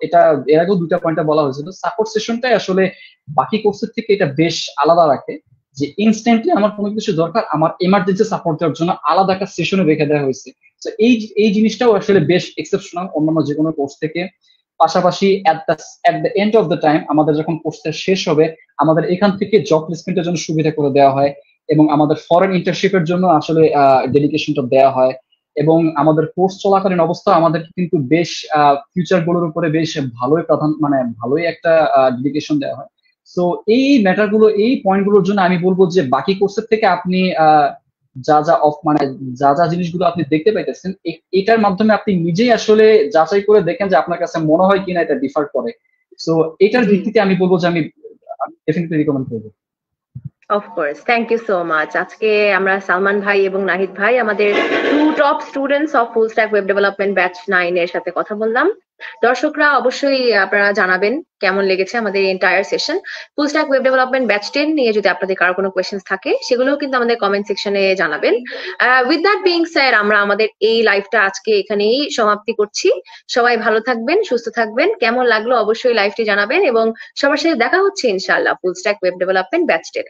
এটা এর আগেও দুইটা পয়েন্টে বলা হয়েছিল, সাপোর্ট সেশনটাই আসলে বাকি কোর্সের থেকে এটা বেশ আলাদা রাখে, যে ইনস্ট্যান্টলি আমার কোনো কিছু দরকার, আমার এমার্জেন্সি সাপোর্ট দেওয়ার জন্য আলাদা একটা সেশনে রেখে দেওয়া হয়েছে। তো এই জিনিসটাও আসলে বেশ এক্সেপশনাল অন্যান্য যে কোনো কোর্স থেকে। পাশাপাশি এট the end of the time আমাদের যখন কোর্সটা শেষ হবে, আমাদের এখান থেকে জব প্লেসমেন্টের জন্য সুবিধা করে দেওয়া হয়, এবং আমাদের ফরেন ইন্টার্নশিপের জন্য আসলে ডেডিকেশনটা দেওয়া হয়, এবং আমাদের কোর্স চলাকালীন অবস্থা আমাদের কিন্তু বেশ ফিউচার গুলোর উপরে বেশ ভালোই ভালোই একটা ডেডিকেশন দেওয়া হয়। সো এই ম্যাটার গুলো, এই পয়েন্ট গুলোর জন্য আমি বলবো যে বাকি কোর্সের থেকে আপনি যা যা জিনিসগুলো আপনি দেখতে পাইতেছেন, এটার মাধ্যমে আপনি নিজেই আসলে যাচাই করে দেখেন যে আপনার কাছে মনে হয় কিনা এটা ডিফার করে। সো এটার ভিত্তিতে আমি বলবো যে আমি ডেফিনেটলি রিকমেন্ড করবো। Of course, thank you so much. আজকে আমরা সালমান ভাই এবং নাহিদ ভাই, আমাদের 2 top students of full stack web development batch 9 এর সাথে কথা বললাম। দর্শকরা অবশ্যই আপনারা জানাবেন কেমন লেগেছে আমাদের এন্টায়ার সেশন। ফুল স্ট্যাক ওয়েব ডেভেলপমেন্ট ব্যাচ 10 নিয়ে যদি আপনাদের কারো কোনো কোয়েশ্চেন্স থাকে, সেগুলোও কিন্তু আমাদের কমেন্ট সেকশনে জানাবেন। উইথ দ্যাট বিং স্যার, আমরা আমাদের এই লাইভটা আজকে এখানেই সমাপ্তি করছি। সবাই ভালো থাকবেন, সুস্থ থাকবেন। কেমন লাগলো অবশ্যই লাইভটি জানাবেন, এবং সবার সাথে দেখা হচ্ছে ইনশাআল্লাহ ফুল স্ট্যাক ওয়েব ডেভেলপমেন্ট ব্যাচ 10।